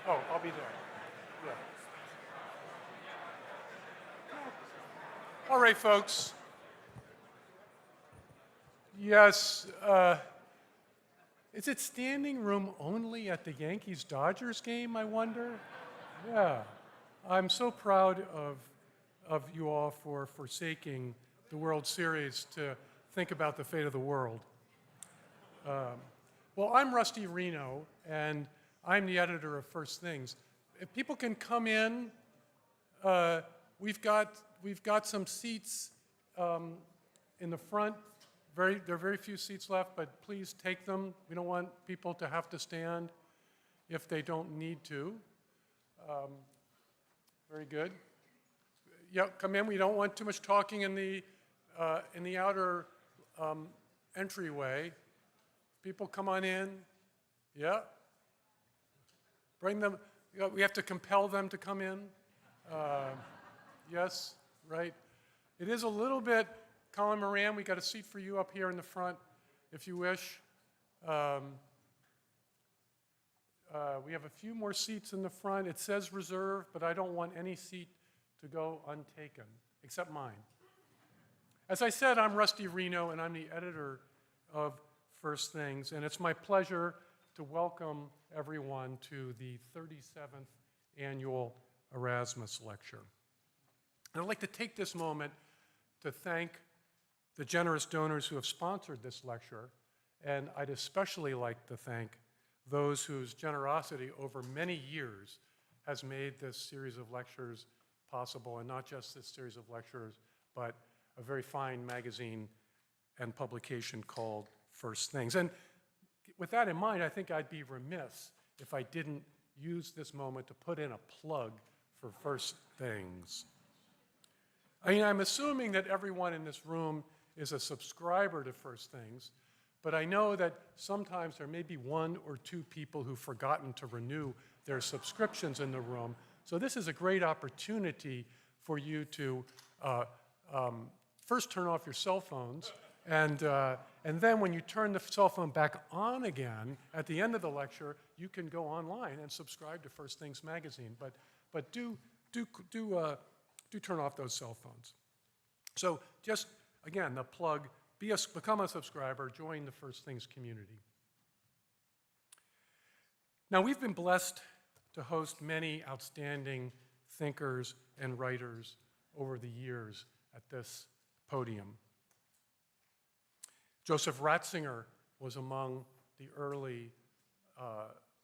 Oh, I'll be there. Yeah. All right, folks. Yes, is it standing room only at the Yankees-Dodgers game, I wonder? Yeah. I'm so proud of you all for forsaking the World Series to think about the fate of the world. Well, I'm Rusty Reno, and I'm the editor of First Things. If people can come in, we've got some seats in the front. There are very few seats left, but please take them. We don't want people to have to stand if they don't need to. Very good. Yeah, come in. We don't want too much talking in the outer entryway. People, come on in. Yeah. Bring them. We have to compel them to come in. Yes, right. It is a little bit, Colin Moran, we got a seat for you up here in the front, if you wish. We have a few more seats in the front. It says reserved, but I don't want any seat to go untaken, except mine. As I said, I'm Rusty Reno, and I'm the editor of First Things, and it's my pleasure to welcome everyone to the 37th Annual Erasmus Lecture. And I'd like to take this moment to thank the generous donors who have sponsored this lecture, and I'd especially like to thank those whose generosity over many years has made this series of lectures possible, and not just this series of lectures, but a very fine magazine and publication called First Things. And with that in mind, I think I'd be remiss if I didn't use this moment to put in a plug for First Things. I mean, I'm assuming that everyone in this room is a subscriber to First Things, but I know that sometimes there may be one or two people who've forgotten to renew their subscriptions in the room. So this is a great opportunity for you to first turn off your cell phones, and then when you turn the cell phone back on again at the end of the lecture, you can go online and subscribe to First Things magazine. But do turn off those cell phones. So just, again, the plug, become a subscriber, join the First Things community. Now, we've been blessed to host many outstanding thinkers and writers over the years at this podium. Joseph Ratzinger was among the early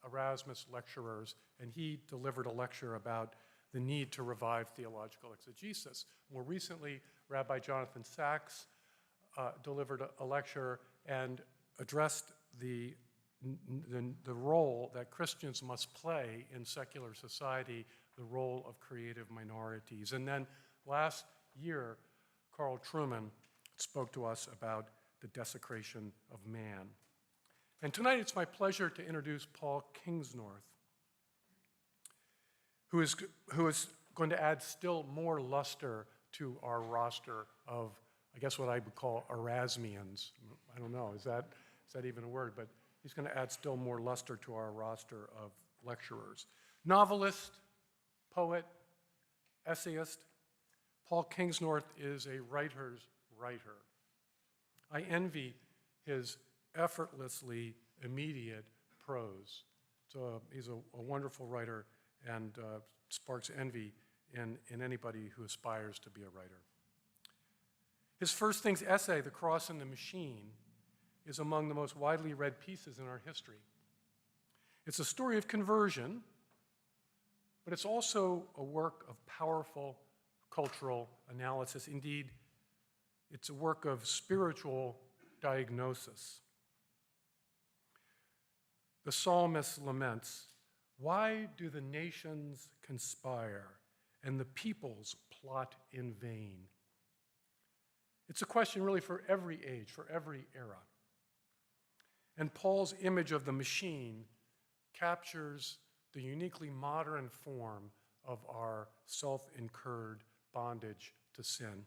Erasmus lecturers, and he delivered a lecture about the need to revive theological exegesis. More recently, Rabbi Jonathan Sachs delivered a lecture and addressed the role that Christians must play in secular society, the role of creative minorities. And then last year, Carl Trueman spoke to us about the desecration of man. And tonight it's my pleasure to introduce Paul Kingsnorth, who is going to add still more luster to our roster of, I guess, what I would call Erasmians. I don't know, is that even a word? But he's going to add still more luster to our roster of lecturers. Novelist, poet, essayist, Paul Kingsnorth is a writer's writer. I envy his effortlessly immediate prose. So he's a wonderful writer and sparks envy in anybody who aspires to be a writer. His First Things essay, The Cross and the Machine, is among the most widely read pieces in our history. It's a story of conversion, but it's also a work of powerful cultural analysis. Indeed, it's a work of spiritual diagnosis. The psalmist laments, "Why do the nations conspire and the peoples plot in vain?" It's a question really for every age, for every era. And Paul's image of the machine captures the uniquely modern form of our self-incurred bondage to sin.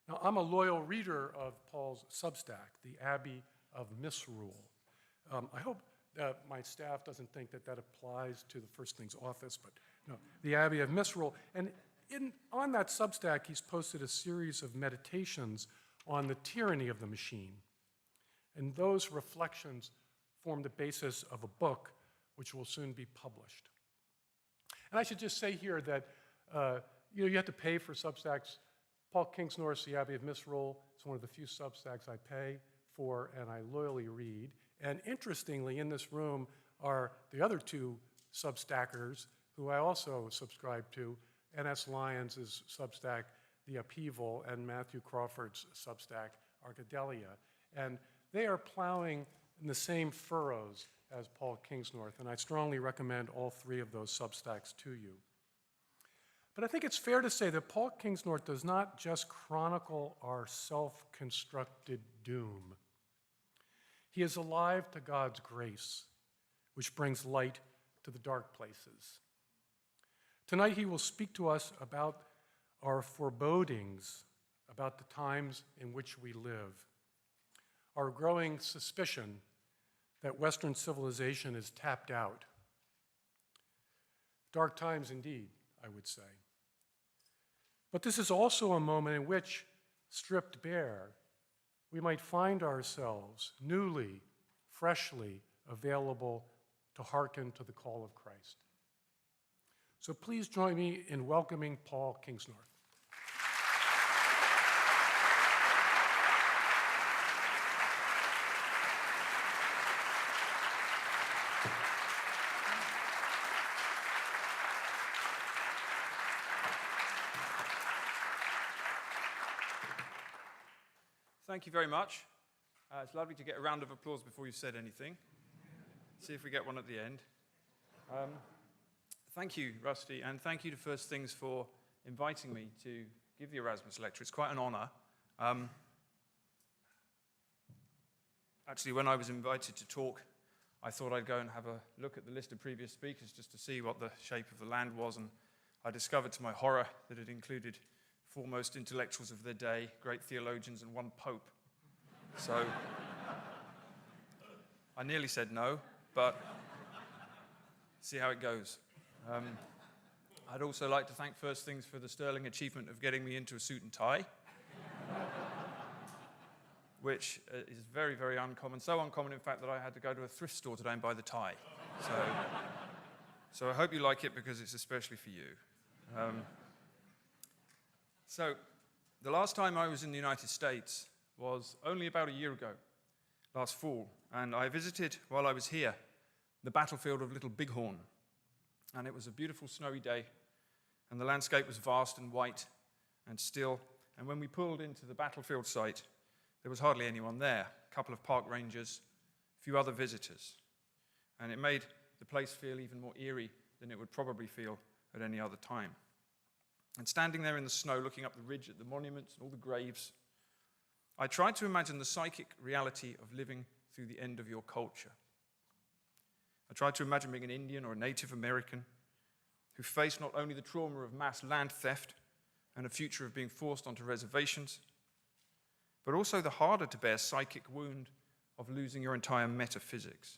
Now, I'm a loyal reader of Paul's Substack, The Abbey of Misrule. I hope my staff doesn't think that that applies to the First Things office, but no, the Abbey of Misrule. And on that Substack, he's posted a series of meditations on the tyranny of the machine. And those reflections form the basis of a book which will soon be published. And I should just say here that you have to pay for Substacks. Paul Kingsnorth's The Abbey of Misrule is one of the few Substacks I pay for and I loyally read. And interestingly, in this room are the other two Substackers who I also subscribe to, N.S. Lyons' Substack, The Upheaval, and Matthew Crawford's Substack, Arcadelia. And they are plowing in the same furrows as Paul Kingsnorth, and I strongly recommend all three of those Substacks to you. But I think it's fair to say that Paul Kingsnorth does not just chronicle our self-constructed doom. He is alive to God's grace, which brings light to the dark places. Tonight he will speak to us about our forebodings about the times in which we live, our growing suspicion that Western civilization is tapped out. Dark times indeed, I would say. But this is also a moment in which, stripped bare, we might find ourselves newly, freshly available to hearken to the call of Christ. So please join me in welcoming Paul Kingsnorth. Thank you very much. It's lovely to get a round of applause before you've said anything. See if we get one at the end. Thank you, Rusty, and thank you to First Things for inviting me to give the Erasmus Lecture. It's quite an honor. Actually, when I was invited to talk, I thought I'd go and have a look at the list of previous speakers just to see what the shape of the land was, and I discovered to my horror that it included foremost intellectuals of their day, great theologians, and one pope. So I nearly said no, but see how it goes. I'd also like to thank First Things for the sterling achievement of getting me into a suit and tie, which is very, very uncommon. So uncommon, in fact, that I had to go to a thrift store today and buy the tie. So I hope you like it because it's especially for you. So the last time I was in the United States was only about a year ago, last fall, and I visited, while I was here, the battlefield of Little Bighorn. And it was a beautiful snowy day, and the landscape was vast and white and still. And when we pulled into the battlefield site, there was hardly anyone there, a couple of park rangers, a few other visitors. And it made the place feel even more eerie than it would probably feel at any other time. And standing there in the snow, looking up the ridge at the monuments and all the graves, I tried to imagine the psychic reality of living through the end of your culture. I tried to imagine being an Indian or a Native American who faced not only the trauma of mass land theft and a future of being forced onto reservations, but also the harder to bear psychic wound of losing your entire metaphysics,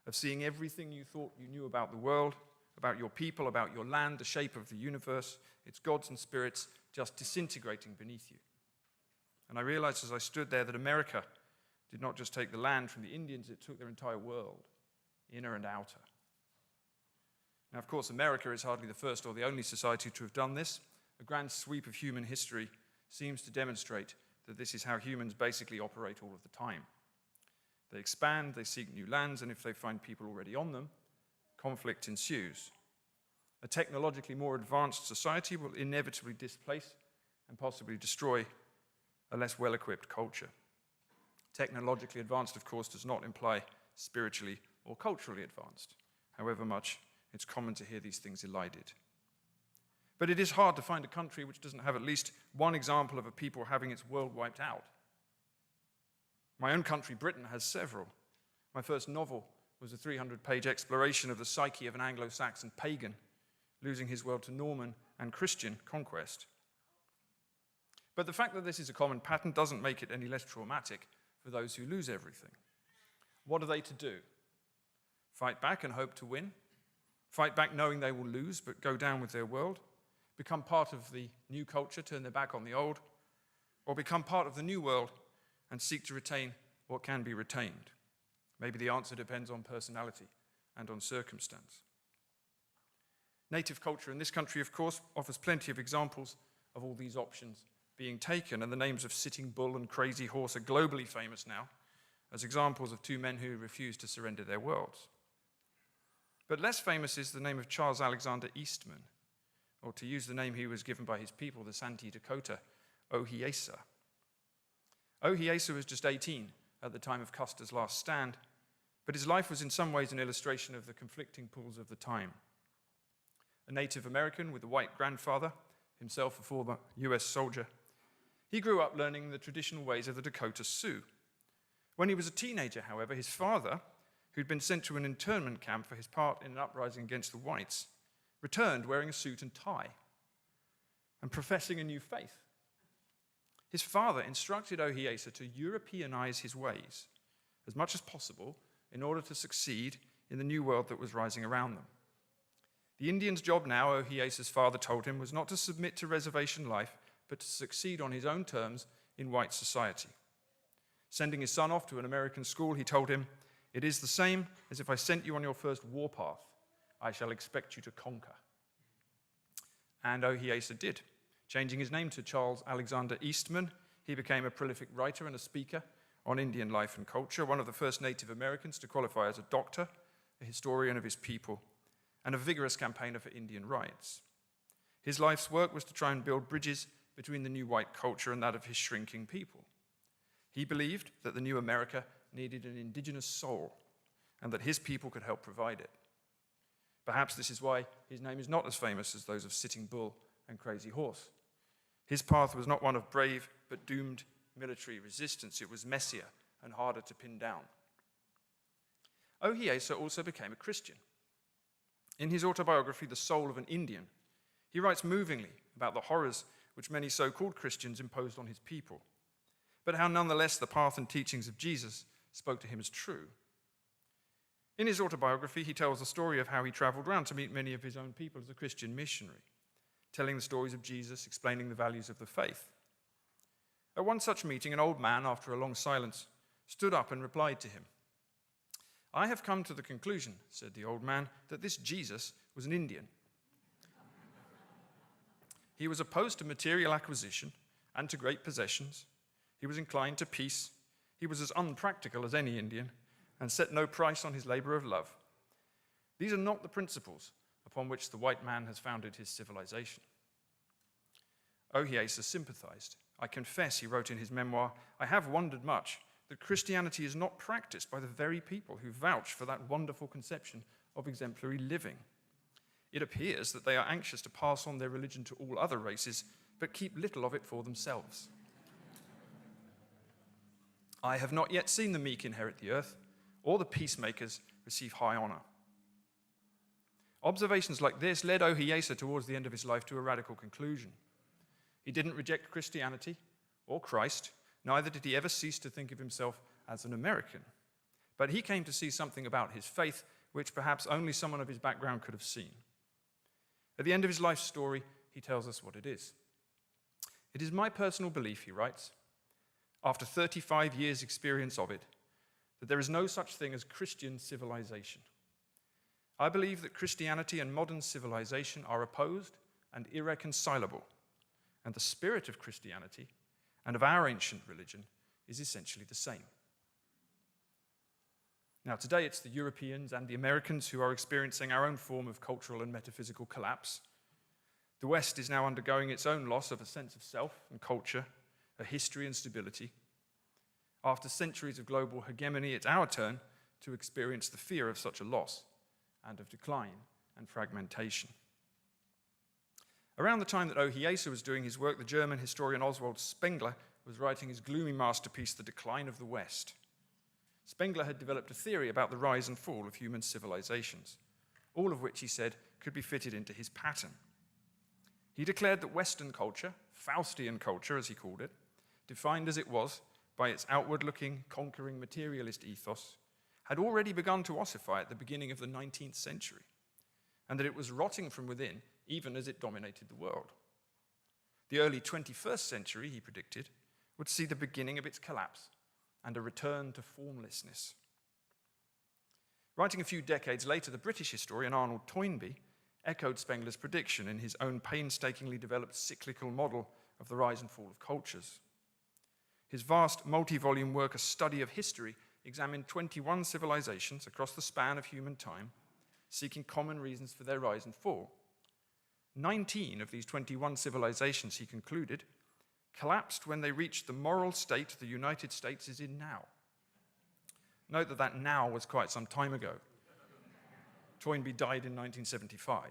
of seeing everything you thought you knew about the world, about your people, about your land, the shape of the universe, its gods and spirits just disintegrating beneath you. And I realized as I stood there that America did not just take the land from the Indians, it took their entire world, inner and outer. Now, of course, America is hardly the first or the only society to have done this. A grand sweep of human history seems to demonstrate that this is how humans basically operate all of the time. They expand, they seek new lands, and if they find people already on them, conflict ensues. A technologically more advanced society will inevitably displace and possibly destroy a less well-equipped culture. Technologically advanced, of course, does not imply spiritually or culturally advanced, however much it's common to hear these things elided. But it is hard to find a country which doesn't have at least one example of a people having its world wiped out. My own country, Britain, has several. My first novel was a 300-page exploration of the psyche of an Anglo-Saxon pagan, losing his world to Norman and Christian conquest. But the fact that this is a common pattern doesn't make it any less traumatic for those who lose everything. What are they to do? fight back and hope to win, fight back knowing they will lose but go down with their world, become part of the new culture, turn their back on the old, or become part of the new world and seek to retain what can be retained. Maybe the answer depends on personality and on circumstance. Native culture in this country, of course, offers plenty of examples of all these options being taken, and the names of Sitting Bull and Crazy Horse are globally famous now as examples of two men who refused to surrender their worlds. But less famous is the name of Charles Alexander Eastman, or to use the name he was given by his people, the Santee Dakota, Oasa. Oasa was just 18 at the time of Custer's last stand, but his life was in some ways an illustration of the conflicting pulls of the time. A Native American with a white grandfather, himself a former US soldier, he grew up learning the traditional ways of the Dakota Sioux. When he was a teenager, however, his father, who'd been sent to an internment camp for his part in an uprising against the whites, returned wearing a suit and tie and professing a new faith. His father instructed Oasa to Europeanize his ways as much as possible in order to succeed in the new world that was rising around them. The Indian's job now, Oasa's father told him, was not to submit to reservation life, but to succeed on his own terms in white society. Sending his son off to an American school, he told him, "It is the same as if I sent you on your first warpath. I shall expect you to conquer." And Oasa did. Changing his name to Charles Alexander Eastman, he became a prolific writer and a speaker on Indian life and culture, one of the first Native Americans to qualify as a doctor, a historian of his people, and a vigorous campaigner for Indian rights. His life's work was to try and build bridges between the new white culture and that of his shrinking people. He believed that the new America needed an indigenous soul and that his people could help provide it. Perhaps this is why his name is not as famous as those of Sitting Bull and Crazy Horse. His path was not one of brave but doomed military resistance. It was messier and harder to pin down. Oasa also became a Christian. In his autobiography, The Soul of an Indian, he writes movingly about the horrors which many so-called Christians imposed on his people, but how nonetheless the path and teachings of Jesus spoke to him as true. In his autobiography, he tells the story of how he traveled around to meet many of his own people as a Christian missionary, telling the stories of Jesus, explaining the values of the faith. At one such meeting, an old man, after a long silence, stood up and replied to him. "I have come to the conclusion," said the old man, "that this Jesus was an Indian. He was opposed to material acquisition and to great possessions. He was inclined to peace. He was as unpractical as any Indian and set no price on his labor of love. These are not the principles upon which the white man has founded his civilization." Oasa sympathized. "I confess," he wrote in his memoir, "I have wondered much that Christianity is not practiced by the very people who vouch for that wonderful conception of exemplary living. It appears that they are anxious to pass on their religion to all other races, but keep little of it for themselves. I have not yet seen the meek inherit the earth, or the peacemakers receive high honor." Observations like this led Oasa towards the end of his life to a radical conclusion. He didn't reject Christianity or Christ, neither did he ever cease to think of himself as an American. But he came to see something about his faith which perhaps only someone of his background could have seen. At the end of his life story, he tells us what it is. "It is my personal belief," he writes, "after 35 years' experience of it, that there is no such thing as Christian civilization. I believe that Christianity and modern civilization are opposed and irreconcilable, and the spirit of Christianity and of our ancient religion is essentially the same." Now, today it's the Europeans and the Americans who are experiencing our own form of cultural and metaphysical collapse. The West is now undergoing its own loss of a sense of self and culture, a history and stability. After centuries of global hegemony, it's our turn to experience the fear of such a loss and of decline and fragmentation. Around the time that Oasa was doing his work, the German historian Oswald Spengler was writing his gloomy masterpiece, The Decline of the West. Spengler had developed a theory about the rise and fall of human civilizations, all of which, he said, could be fitted into his pattern. He declared that Western culture, Faustian culture as he called it, defined as it was by its outward-looking, conquering materialist ethos, had already begun to ossify at the beginning of the 19th century, and that it was rotting from within even as it dominated the world. The early 21st century, he predicted, would see the beginning of its collapse and a return to formlessness. Writing a few decades later, the British historian Arnold Toynbee echoed Spengler's prediction in his own painstakingly developed cyclical model of the rise and fall of cultures. His vast multi-volume work, A Study of History, examined 21 civilizations across the span of human time, seeking common reasons for their rise and fall. 19 of these 21 civilizations, he concluded, collapsed when they reached the moral state the United States is in now. Note that that now was quite some time ago. Toynbee died in 1975.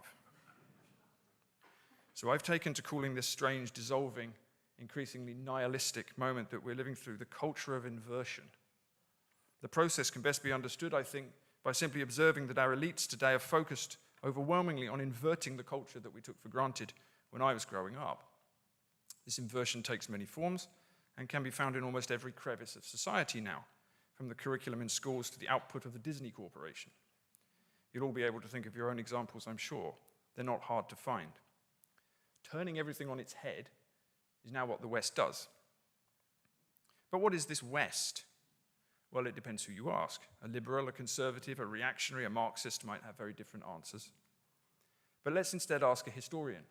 So I've taken to calling this strange, dissolving, increasingly nihilistic moment that we're living through the culture of inversion. The process can best be understood, I think, by simply observing that our elites today are focused overwhelmingly on inverting the culture that we took for granted when I was growing up. This inversion takes many forms and can be found in almost every crevice of society now, from the curriculum in schools to the output of the Disney Corporation. You'll all be able to think of your own examples, I'm sure. They're not hard to find. Turning everything on its head is now what the West does. But what is this West? Well, it depends who you ask. A liberal, a conservative, a reactionary, a Marxist might have very different answers. But let's instead ask a historian.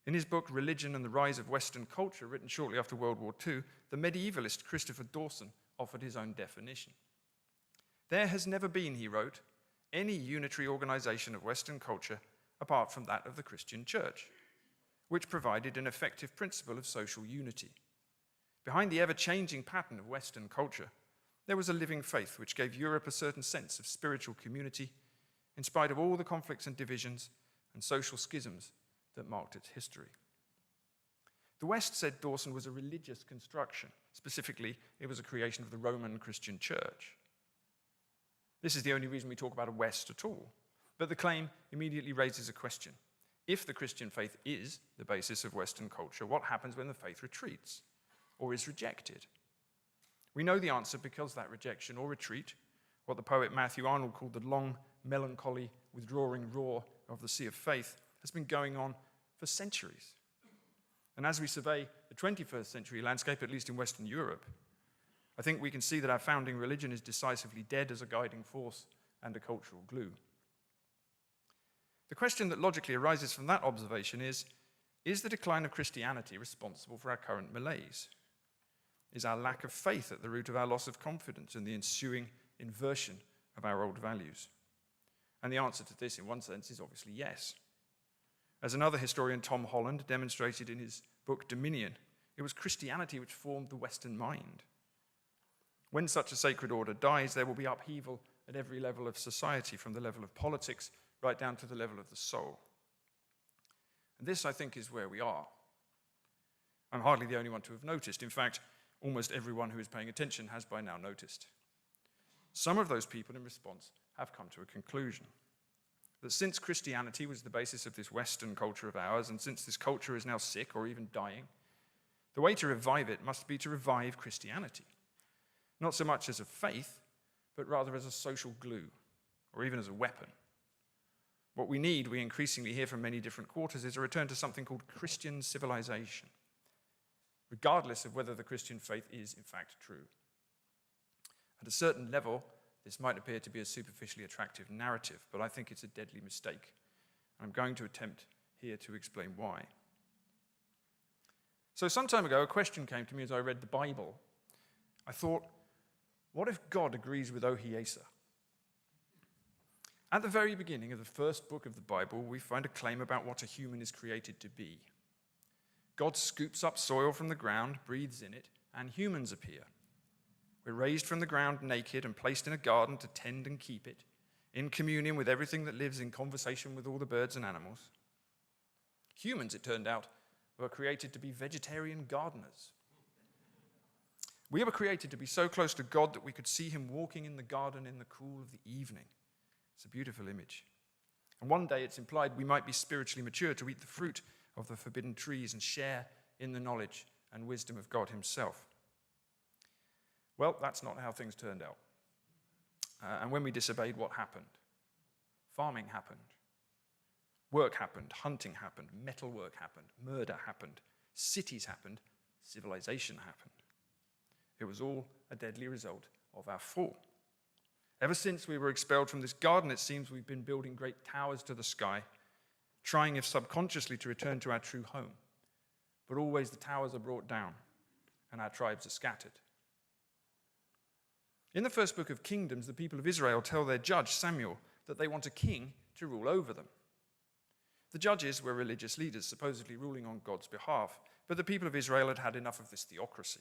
In his book, Religion and the Rise of Western Culture, written shortly after World War II, the medievalist Christopher Dawson offered his own definition. There has never been, he wrote, any unitary organization of Western culture apart from that of the Christian Church, which provided an effective principle of social unity. Behind the ever-changing pattern of Western culture, there was a living faith which gave Europe a certain sense of spiritual community, in spite of all the conflicts and divisions and social schisms that marked its history. The West, said Dawson, was a religious construction. Specifically, it was a creation of the Roman Christian Church. This is the only reason we talk about a West at all. But the claim immediately raises a question. If the Christian faith is the basis of Western culture, what happens when the faith retreats or is rejected? We know the answer because that rejection or retreat, what the poet Matthew Arnold called the long, melancholy, withdrawing roar of the sea of faith, has been going on for centuries. And as we survey the 21st century landscape, at least in Western Europe, I think we can see that our founding religion is decisively dead as a guiding force and a cultural glue. The question that logically arises from that observation is the decline of Christianity responsible for our current malaise? Is our lack of faith at the root of our loss of confidence and the ensuing inversion of our old values? And the answer to this, in one sense, is obviously yes. As another historian, Tom Holland, demonstrated in his book Dominion, it was Christianity which formed the Western mind. When such a sacred order dies, there will be upheaval at every level of society, from the level of politics right down to the level of the soul. And this, I think, is where we are. I'm hardly the only one to have noticed. In fact, almost everyone who is paying attention has by now noticed. Some of those people, in response, have come to a conclusion. That since Christianity was the basis of this Western culture of ours, and since this culture is now sick or even dying, the way to revive it must be to revive Christianity. Not so much as a faith, but rather as a social glue, or even as a weapon. What we need, we increasingly hear from many different quarters, is a return to something called Christian civilization, regardless of whether the Christian faith is in fact true. At a certain level, this might appear to be a superficially attractive narrative, but I think it's a deadly mistake. I'm going to attempt here to explain why. So some time ago, a question came to me as I read the Bible. I thought, what if God agrees with Oasa? At the very beginning of the first book of the Bible, we find a claim about what a human is created to be. God scoops up soil from the ground, breathes in it, and humans appear. We're raised from the ground naked and placed in a garden to tend and keep it, in communion with everything that lives, in conversation with all the birds and animals. Humans, it turned out, were created to be vegetarian gardeners. We were created to be so close to God that we could see him walking in the garden in the cool of the evening. It's a beautiful image. And one day it's implied we might be spiritually mature to eat the fruit of the forbidden trees and share in the knowledge and wisdom of God himself. Well, that's not how things turned out. And when we disobeyed, what happened? Farming happened. Work happened. Hunting happened. Metalwork happened. Murder happened. Cities happened. Civilization happened. It was all a deadly result of our fall. Ever since we were expelled from this garden, it seems we've been building great towers to the sky, trying, if subconsciously, to return to our true home. But always the towers are brought down, and our tribes are scattered. In the first book of Kingdoms, the people of Israel tell their judge, Samuel, that they want a king to rule over them. The judges were religious leaders, supposedly ruling on God's behalf, but the people of Israel had had enough of this theocracy.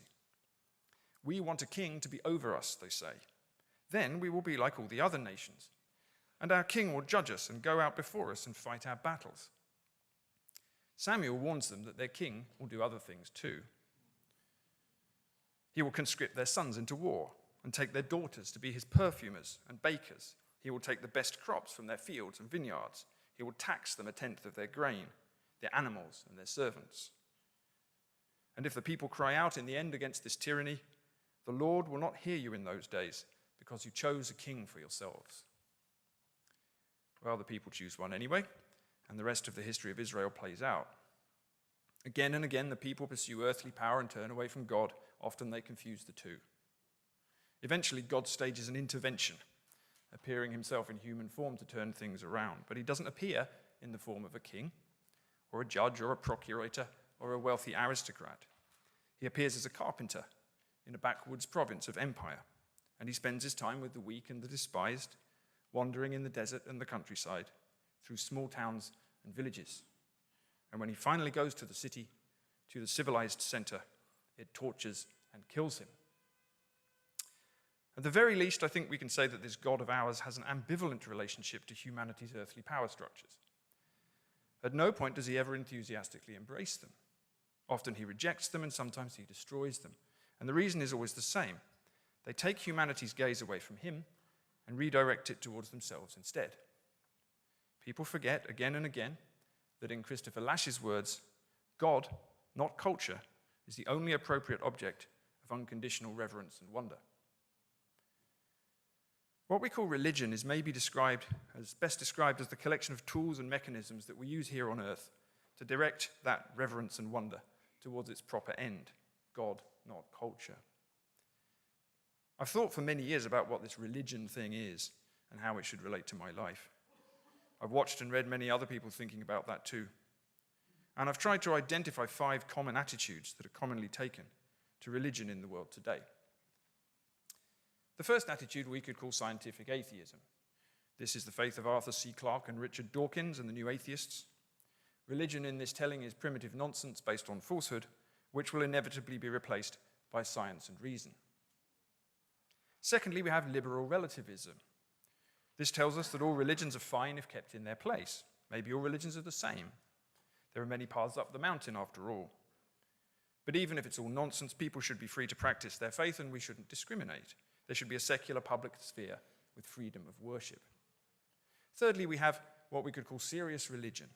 We want a king to be over us, they say. Then we will be like all the other nations, and our king will judge us and go out before us and fight our battles. Samuel warns them that their king will do other things too. He will conscript their sons into war and take their daughters to be his perfumers and bakers. He will take the best crops from their fields and vineyards. He will tax them 1/10 of their grain, their animals and their servants. And if the people cry out in the end against this tyranny, the Lord will not hear you in those days, because you chose a king for yourselves. Well, the people choose one anyway, and the rest of the history of Israel plays out. Again and again, the people pursue earthly power and turn away from God. Often they confuse the two. Eventually, God stages an intervention, appearing himself in human form to turn things around. But he doesn't appear in the form of a king, or a judge, or a procurator, or a wealthy aristocrat. He appears as a carpenter in a backwoods province of empire, and he spends his time with the weak and the despised, wandering in the desert and the countryside, through small towns and villages. And when he finally goes to the city, to the civilized center, it tortures and kills him. At the very least, I think we can say that this God of ours has an ambivalent relationship to humanity's earthly power structures. At no point does he ever enthusiastically embrace them. Often he rejects them, and sometimes he destroys them. And the reason is always the same. They take humanity's gaze away from him and redirect it towards themselves instead. People forget again and again that, in Christopher Lash's words, God, not culture, is the only appropriate object of unconditional reverence and wonder. What we call religion is maybe best described as the collection of tools and mechanisms that we use here on earth to direct that reverence and wonder towards its proper end, God, not culture. I've thought for many years about what this religion thing is and how it should relate to my life. I've watched and read many other people thinking about that too. And I've tried to identify 5 common attitudes that are commonly taken to religion in the world today. The first attitude we could call scientific atheism. This is the faith of Arthur C. Clarke and Richard Dawkins and the New Atheists. Religion in this telling is primitive nonsense based on falsehood, which will inevitably be replaced by science and reason. Secondly, we have liberal relativism. This tells us that all religions are fine if kept in their place. Maybe all religions are the same. There are many paths up the mountain after all. But even if it's all nonsense, people should be free to practice their faith, and we shouldn't discriminate. There should be a secular public sphere with freedom of worship. Thirdly, we have what we could call serious religion.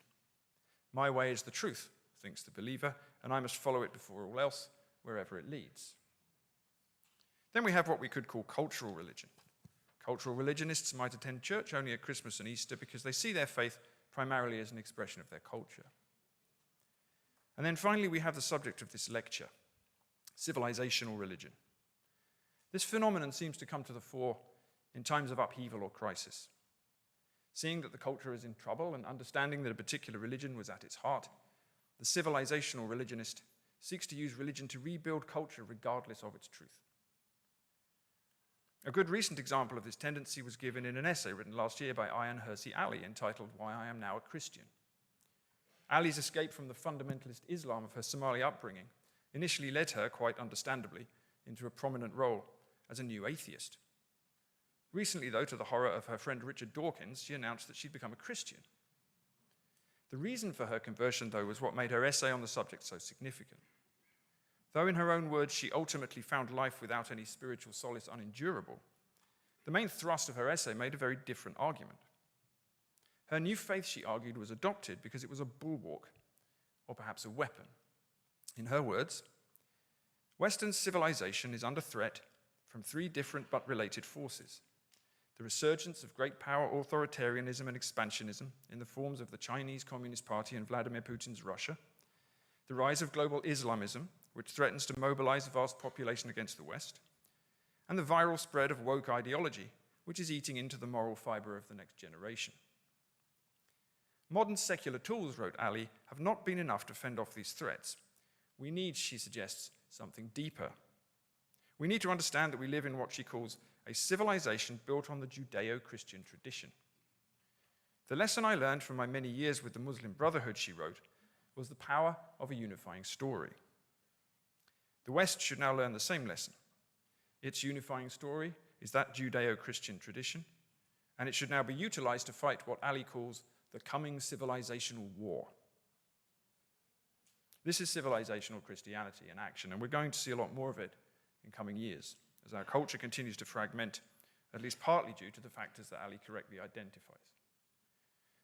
My way is the truth, thinks the believer, and I must follow it before all else, wherever it leads. Then we have what we could call cultural religion. Cultural religionists might attend church only at Christmas and Easter because they see their faith primarily as an expression of their culture. And then finally, we have the subject of this lecture, civilizational religion. This phenomenon seems to come to the fore in times of upheaval or crisis. Seeing that the culture is in trouble and understanding that a particular religion was at its heart, the civilizational religionist seeks to use religion to rebuild culture regardless of its truth. A good recent example of this tendency was given in an essay written last year by Ayaan Hirsi Ali entitled "Why I Am Now a Christian." Ali's escape from the fundamentalist Islam of her Somali upbringing initially led her, quite understandably, into a prominent role as a new atheist. Recently, though, to the horror of her friend Richard Dawkins, she announced that she'd become a Christian. The reason for her conversion, though, was what made her essay on the subject so significant. Though in her own words she ultimately found life without any spiritual solace unendurable, the main thrust of her essay made a very different argument. Her new faith, she argued, was adopted because it was a bulwark, or perhaps a weapon. In her words, Western civilization is under threat from 3 different but related forces: the resurgence of great power authoritarianism and expansionism in the forms of the Chinese Communist Party and Vladimir Putin's Russia, the rise of global Islamism, which threatens to mobilize a vast population against the West, and the viral spread of woke ideology, which is eating into the moral fiber of the next generation. Modern secular tools, wrote Ali, have not been enough to fend off these threats. We need, she suggests, something deeper. We need to understand that we live in what she calls a civilization built on the Judeo-Christian tradition. The lesson I learned from my many years with the Muslim Brotherhood, she wrote, was the power of a unifying story. The West should now learn the same lesson. Its unifying story is that Judeo-Christian tradition, and it should now be utilized to fight what Ali calls the coming civilizational war. This is civilizational Christianity in action, and we're going to see a lot more of it in coming years, as our culture continues to fragment, at least partly due to the factors that Ali correctly identifies.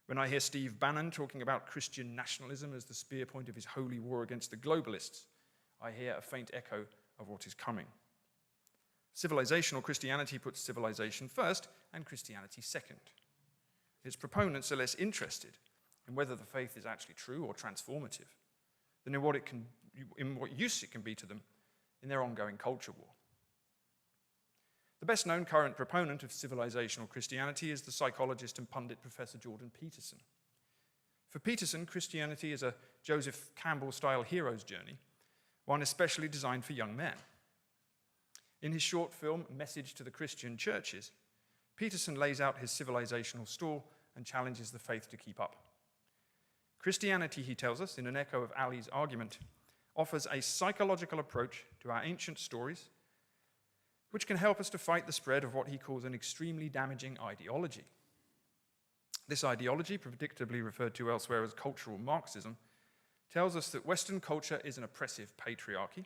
When I hear Steve Bannon talking about Christian nationalism as the spear point of his holy war against the globalists, I hear a faint echo of what is coming. Civilizational Christianity puts civilization first and Christianity second. Its proponents are less interested in whether the faith is actually true or transformative than in what use it can be to them in their ongoing culture war. The best-known current proponent of civilizational Christianity is the psychologist and pundit Professor Jordan Peterson. For Peterson, Christianity is a Joseph Campbell-style hero's journey, one especially designed for young men. In his short film, Message to the Christian Churches, Peterson lays out his civilizational stall and challenges the faith to keep up. Christianity, he tells us, in an echo of Ali's argument, offers a psychological approach to our ancient stories, which can help us to fight the spread of what he calls an extremely damaging ideology. This ideology, predictably referred to elsewhere as cultural Marxism, tells us that Western culture is an oppressive patriarchy,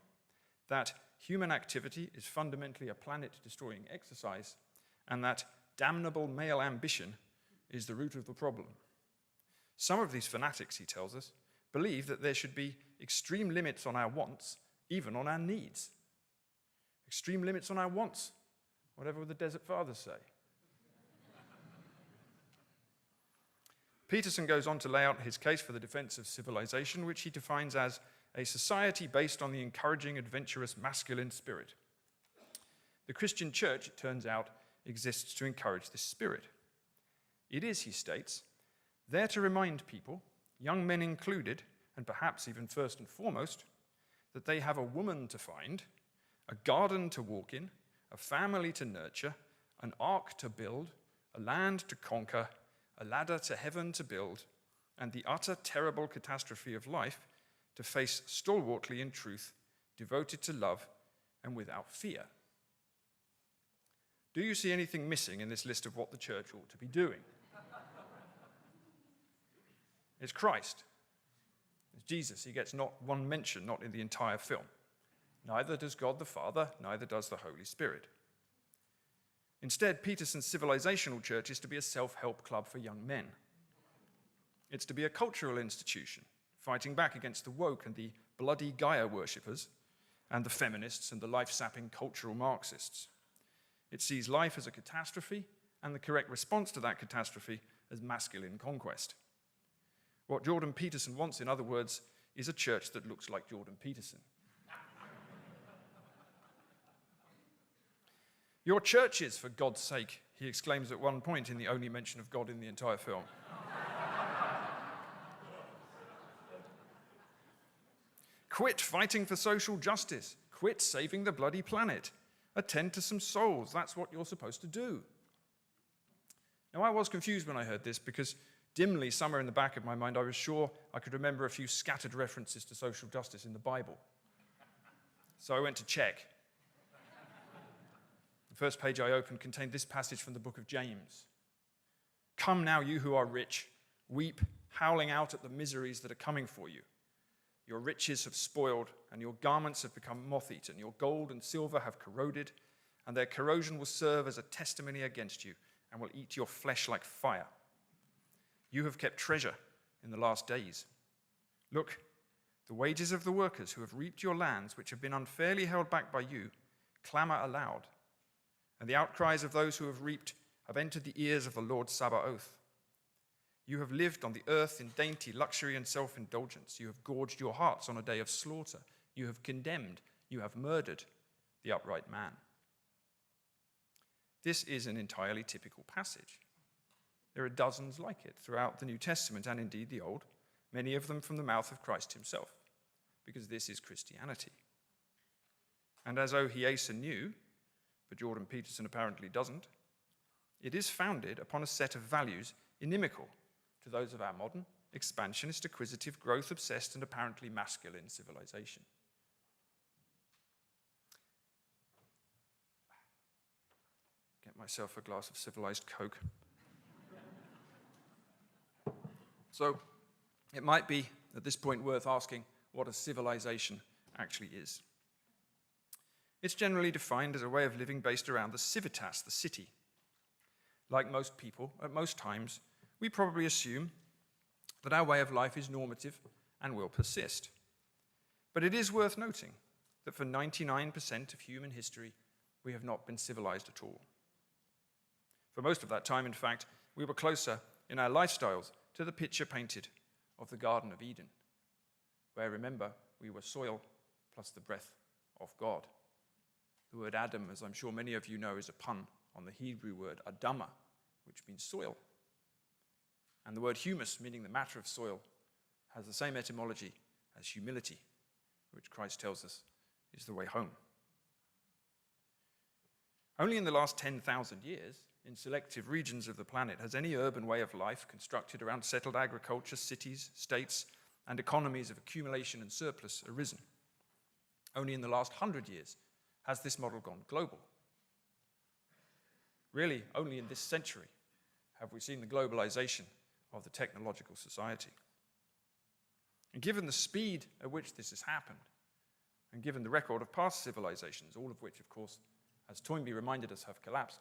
that human activity is fundamentally a planet-destroying exercise, and that damnable male ambition is the root of the problem. Some of these fanatics, he tells us, believe that there should be extreme limits on our wants, even on our needs. Extreme limits on our wants, whatever would the Desert Fathers say? Peterson goes on to lay out his case for the defense of civilization, which he defines as a society based on the encouraging, adventurous, masculine spirit. The Christian church, it turns out, exists to encourage this spirit. It is, he states, there to remind people, young men included, and perhaps even first and foremost, that they have a woman to find, a garden to walk in, a family to nurture, an ark to build, a land to conquer, a ladder to heaven to build, and the utter terrible catastrophe of life to face stalwartly in truth, devoted to love, and without fear. Do you see anything missing in this list of what the church ought to be doing? It's Christ. It's Jesus. He gets not one mention, not in the entire film. Neither does God the Father, neither does the Holy Spirit. Instead, Peterson's civilizational church is to be a self-help club for young men. It's to be a cultural institution, fighting back against the woke and the bloody Gaia worshippers, and the feminists and the life-sapping cultural Marxists. It sees life as a catastrophe, and the correct response to that catastrophe as masculine conquest. What Jordan Peterson wants, in other words, is a church that looks like Jordan Peterson. Your churches, for God's sake, he exclaims at one point in the only mention of God in the entire film. Quit fighting for social justice. Quit saving the bloody planet. Attend to some souls. That's what you're supposed to do. Now, I was confused when I heard this because dimly, somewhere in the back of my mind, I was sure I could remember a few scattered references to social justice in the Bible. So I went to check. The first page I opened contained this passage from the book of James. Come now, you who are rich, weep, howling out at the miseries that are coming for you. Your riches have spoiled, and your garments have become moth-eaten. Your gold and silver have corroded, and their corrosion will serve as a testimony against you, and will eat your flesh like fire. You have kept treasure in the last days. Look, the wages of the workers who have reaped your lands, which have been unfairly held back by you, clamor aloud. And the outcries of those who have reaped have entered the ears of the Lord Sabaoth. You have lived on the earth in dainty luxury and self-indulgence. You have gorged your hearts on a day of slaughter. You have condemned, you have murdered the upright man. This is an entirely typical passage. There are dozens like it throughout the New Testament and indeed the Old, many of them from the mouth of Christ himself, because this is Christianity. And as Oasa knew, but Jordan Peterson apparently doesn't, it is founded upon a set of values inimical to those of our modern, expansionist, acquisitive, growth-obsessed, and apparently masculine civilization. Get myself a glass of civilized Coke. So, it might be, at this point, worth asking what a civilization actually is. It's generally defined as a way of living based around the civitas, the city. Like most people, at most times, we probably assume that our way of life is normative and will persist. But it is worth noting that for 99% of human history, we have not been civilized at all. For most of that time, in fact, we were closer in our lifestyles to the picture painted of the Garden of Eden, where, remember, we were soil plus the breath of God. The word Adam, as I'm sure many of you know, is a pun on the Hebrew word Adama, which means soil. And the word humus, meaning the matter of soil, has the same etymology as humility, which Christ tells us is the way home. Only in the last 10,000 years, in selective regions of the planet, has any urban way of life constructed around settled agriculture, cities, states, and economies of accumulation and surplus arisen. Only in the last 100 years has this model gone global. Really, only in this century have we seen the globalization of the technological society. And given the speed at which this has happened, and given the record of past civilizations, all of which, of course, as Toynbee reminded us, have collapsed,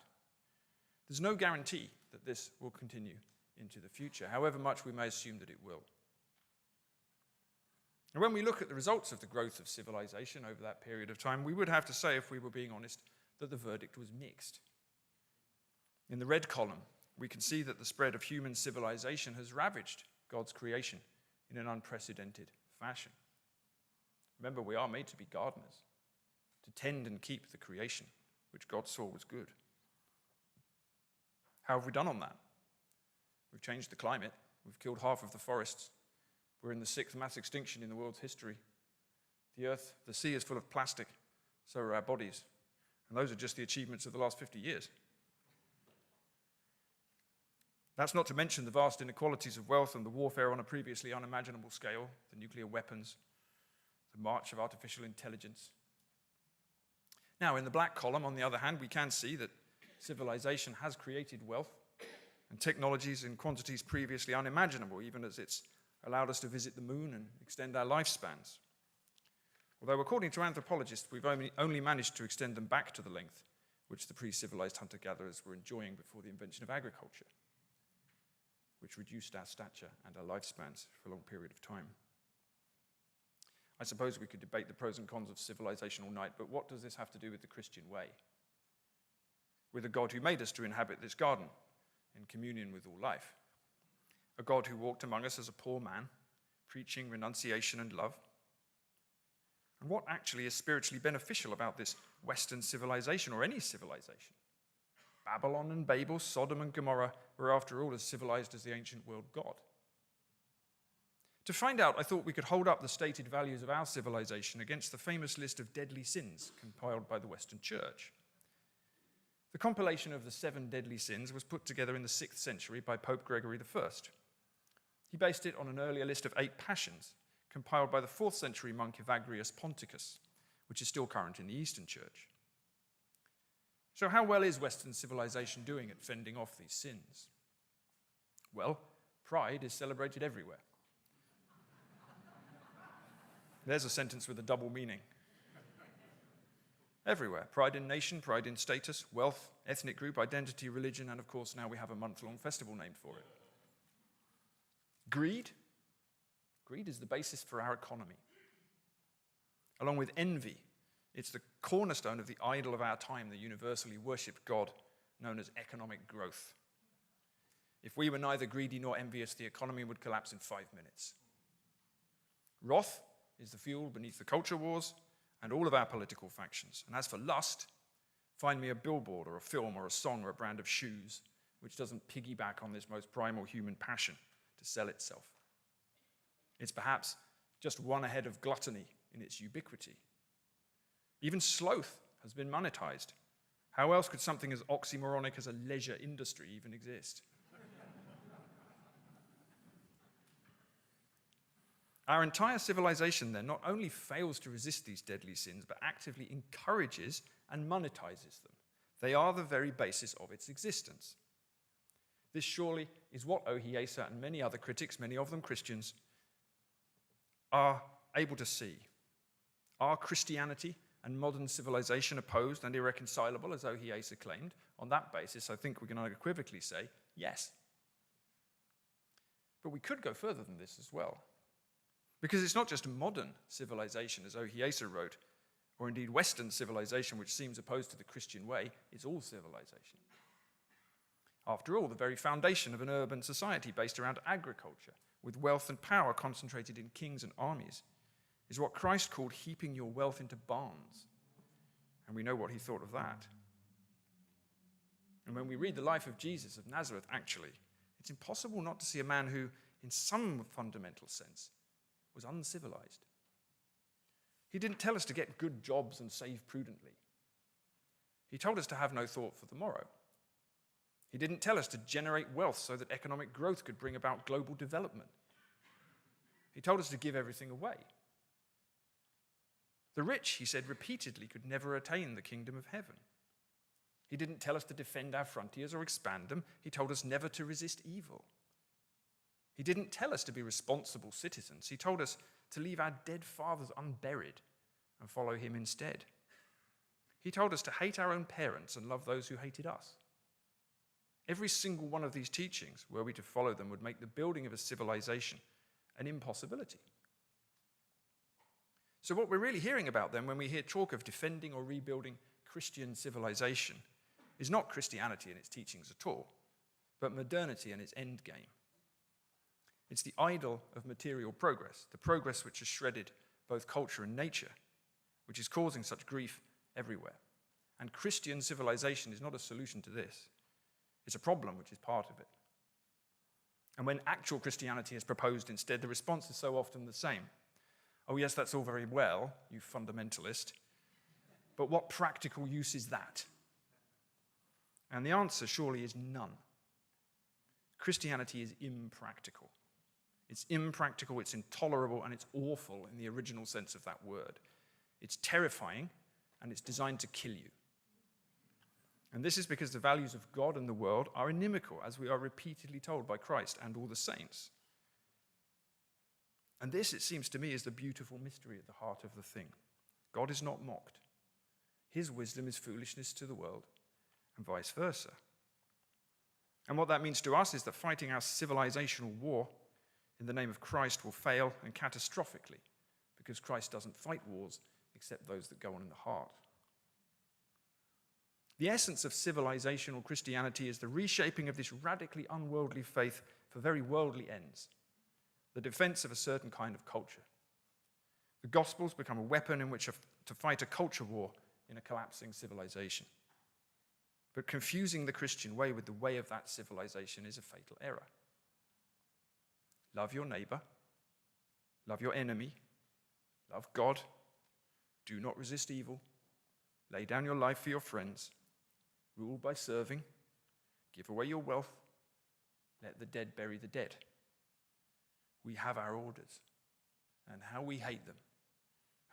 there's no guarantee that this will continue into the future, however much we may assume that it will. And when we look at the results of the growth of civilization over that period of time, we would have to say, if we were being honest, that the verdict was mixed. In the red column, we can see that the spread of human civilization has ravaged God's creation in an unprecedented fashion. Remember, we are made to be gardeners, to tend and keep the creation, which God saw was good. How have we done on that? We've changed the climate. We've killed half of the forests. We're in the 6th mass extinction in the world's history. The earth, the sea is full of plastic. So are our bodies. And those are just the achievements of the last 50 years. That's not to mention the vast inequalities of wealth and the warfare on a previously unimaginable scale, the nuclear weapons, the march of artificial intelligence. Now, in the black column, on the other hand, we can see that civilization has created wealth and technologies in quantities previously unimaginable, even as it's allowed us to visit the moon and extend our lifespans. Although, according to anthropologists, we've only managed to extend them back to the length which the pre-civilized hunter-gatherers were enjoying before the invention of agriculture, which reduced our stature and our lifespans for a long period of time. I suppose we could debate the pros and cons of civilization all night, but what does this have to do with the Christian way? With a God who made us to inhabit this garden in communion with all life. A God who walked among us as a poor man, preaching renunciation and love. And what actually is spiritually beneficial about this Western civilization, or any civilization? Babylon and Babel, Sodom and Gomorrah were after all as civilized as the ancient world God. To find out, I thought we could hold up the stated values of our civilization against the famous list of deadly sins compiled by the Western Church. The compilation of the 7 deadly sins was put together in the 6th century by Pope Gregory I. He based it on an earlier list of 8 passions, compiled by the 4th century monk Evagrius Ponticus, which is still current in the Eastern Church. So how well is Western civilization doing at fending off these sins? Well, pride is celebrated everywhere. There's a sentence with a double meaning. Everywhere. Pride in nation, pride in status, wealth, ethnic group, identity, religion, and of course now we have a month-long festival named for it. Greed? Greed is the basis for our economy. Along with envy, it's the cornerstone of the idol of our time, the universally worshipped god known as economic growth. If we were neither greedy nor envious, the economy would collapse in 5 minutes. Wrath is the fuel beneath the culture wars and all of our political factions. And as for lust, find me a billboard or a film or a song or a brand of shoes which doesn't piggyback on this most primal human passion to sell itself. It's perhaps just one ahead of gluttony in its ubiquity. Even sloth has been monetized. How else could something as oxymoronic as a leisure industry even exist? Our entire civilization, then, not only fails to resist these deadly sins, but actively encourages and monetizes them. They are the very basis of its existence. This surely is what Oasa and many other critics, many of them Christians, are able to see. Are Christianity and modern civilization opposed and irreconcilable, as Oasa claimed? On that basis, I think we can unequivocally say yes. But we could go further than this as well. Because it's not just modern civilization, as Oasa wrote, or indeed Western civilization, which seems opposed to the Christian way, it's all civilization. After all, the very foundation of an urban society based around agriculture, with wealth and power concentrated in kings and armies, is what Christ called heaping your wealth into barns. And we know what he thought of that. And when we read the life of Jesus of Nazareth, actually, it's impossible not to see a man who, in some fundamental sense, was uncivilized. He didn't tell us to get good jobs and save prudently. He told us to have no thought for the morrow. He didn't tell us to generate wealth so that economic growth could bring about global development. He told us to give everything away. The rich, he said repeatedly, could never attain the kingdom of heaven. He didn't tell us to defend our frontiers or expand them. He told us never to resist evil. He didn't tell us to be responsible citizens. He told us to leave our dead fathers unburied and follow him instead. He told us to hate our own parents and love those who hated us. Every single one of these teachings, were we to follow them, would make the building of a civilization an impossibility. So what we're really hearing about then, when we hear talk of defending or rebuilding Christian civilization, is not Christianity and its teachings at all, but modernity and its end game. It's the idol of material progress, the progress which has shredded both culture and nature, which is causing such grief everywhere. And Christian civilization is not a solution to this. It's a problem which is part of it. And when actual Christianity is proposed instead, the response is so often the same. Oh yes, that's all very well, you fundamentalist, but what practical use is that? And the answer surely is none. Christianity is impractical. It's impractical, it's intolerable, and it's awful in the original sense of that word. It's terrifying, and it's designed to kill you. And this is because the values of God and the world are inimical, as we are repeatedly told by Christ and all the saints. And this, it seems to me, is the beautiful mystery at the heart of the thing. God is not mocked. His wisdom is foolishness to the world, and vice versa. And what that means to us is that fighting our civilizational war in the name of Christ will fail, and catastrophically, because Christ doesn't fight wars except those that go on in the heart. The essence of civilizational Christianity is the reshaping of this radically unworldly faith for very worldly ends, the defense of a certain kind of culture. The Gospels become a weapon in which to fight a culture war in a collapsing civilization. But confusing the Christian way with the way of that civilization is a fatal error. Love your neighbor, love your enemy, love God, do not resist evil, lay down your life for your friends, rule by serving, give away your wealth, let the dead bury the dead. We have our orders, and how we hate them,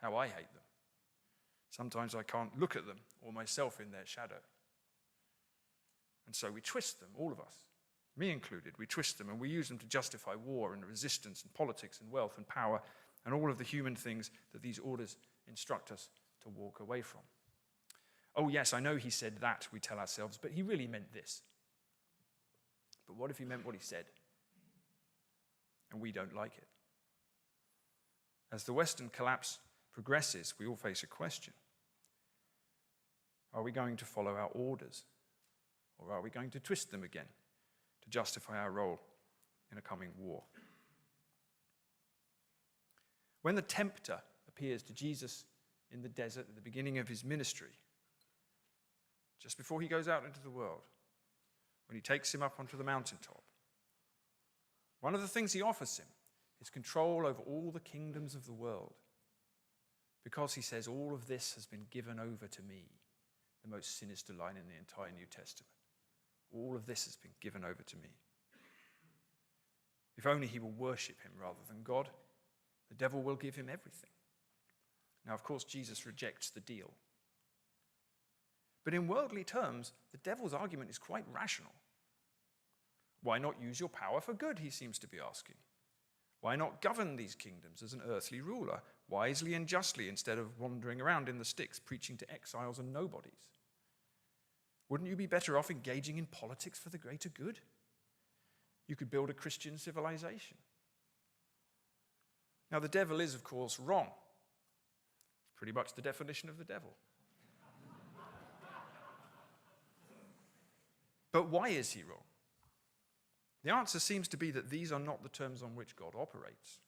how I hate them. Sometimes I can't look at them or myself in their shadow. And so we twist them, all of us, me included. We twist them and we use them to justify war and resistance and politics and wealth and power and all of the human things that these orders instruct us to walk away from. Oh yes, I know he said that, we tell ourselves, but he really meant this. But what if he meant what he said? And we don't like it. As the Western collapse progresses, we all face a question. Are we going to follow our orders? Or are we going to twist them again to justify our role in a coming war? When the tempter appears to Jesus in the desert at the beginning of his ministry, just before he goes out into the world, when he takes him up onto the mountaintop, one of the things he offers him is control over all the kingdoms of the world, because he says, all of this has been given over to me, the most sinister line in the entire New Testament. All of this has been given over to me. If only he will worship him rather than God, the devil will give him everything. Now, of course, Jesus rejects the deal. But in worldly terms, the devil's argument is quite rational. Why not use your power for good, he seems to be asking. Why not govern these kingdoms as an earthly ruler, wisely and justly, instead of wandering around in the sticks preaching to exiles and nobodies? Wouldn't you be better off engaging in politics for the greater good? You could build a Christian civilization. Now, the devil is, of course, wrong. It's pretty much the definition of the devil. But why is he wrong? The answer seems to be that these are not the terms on which God operates.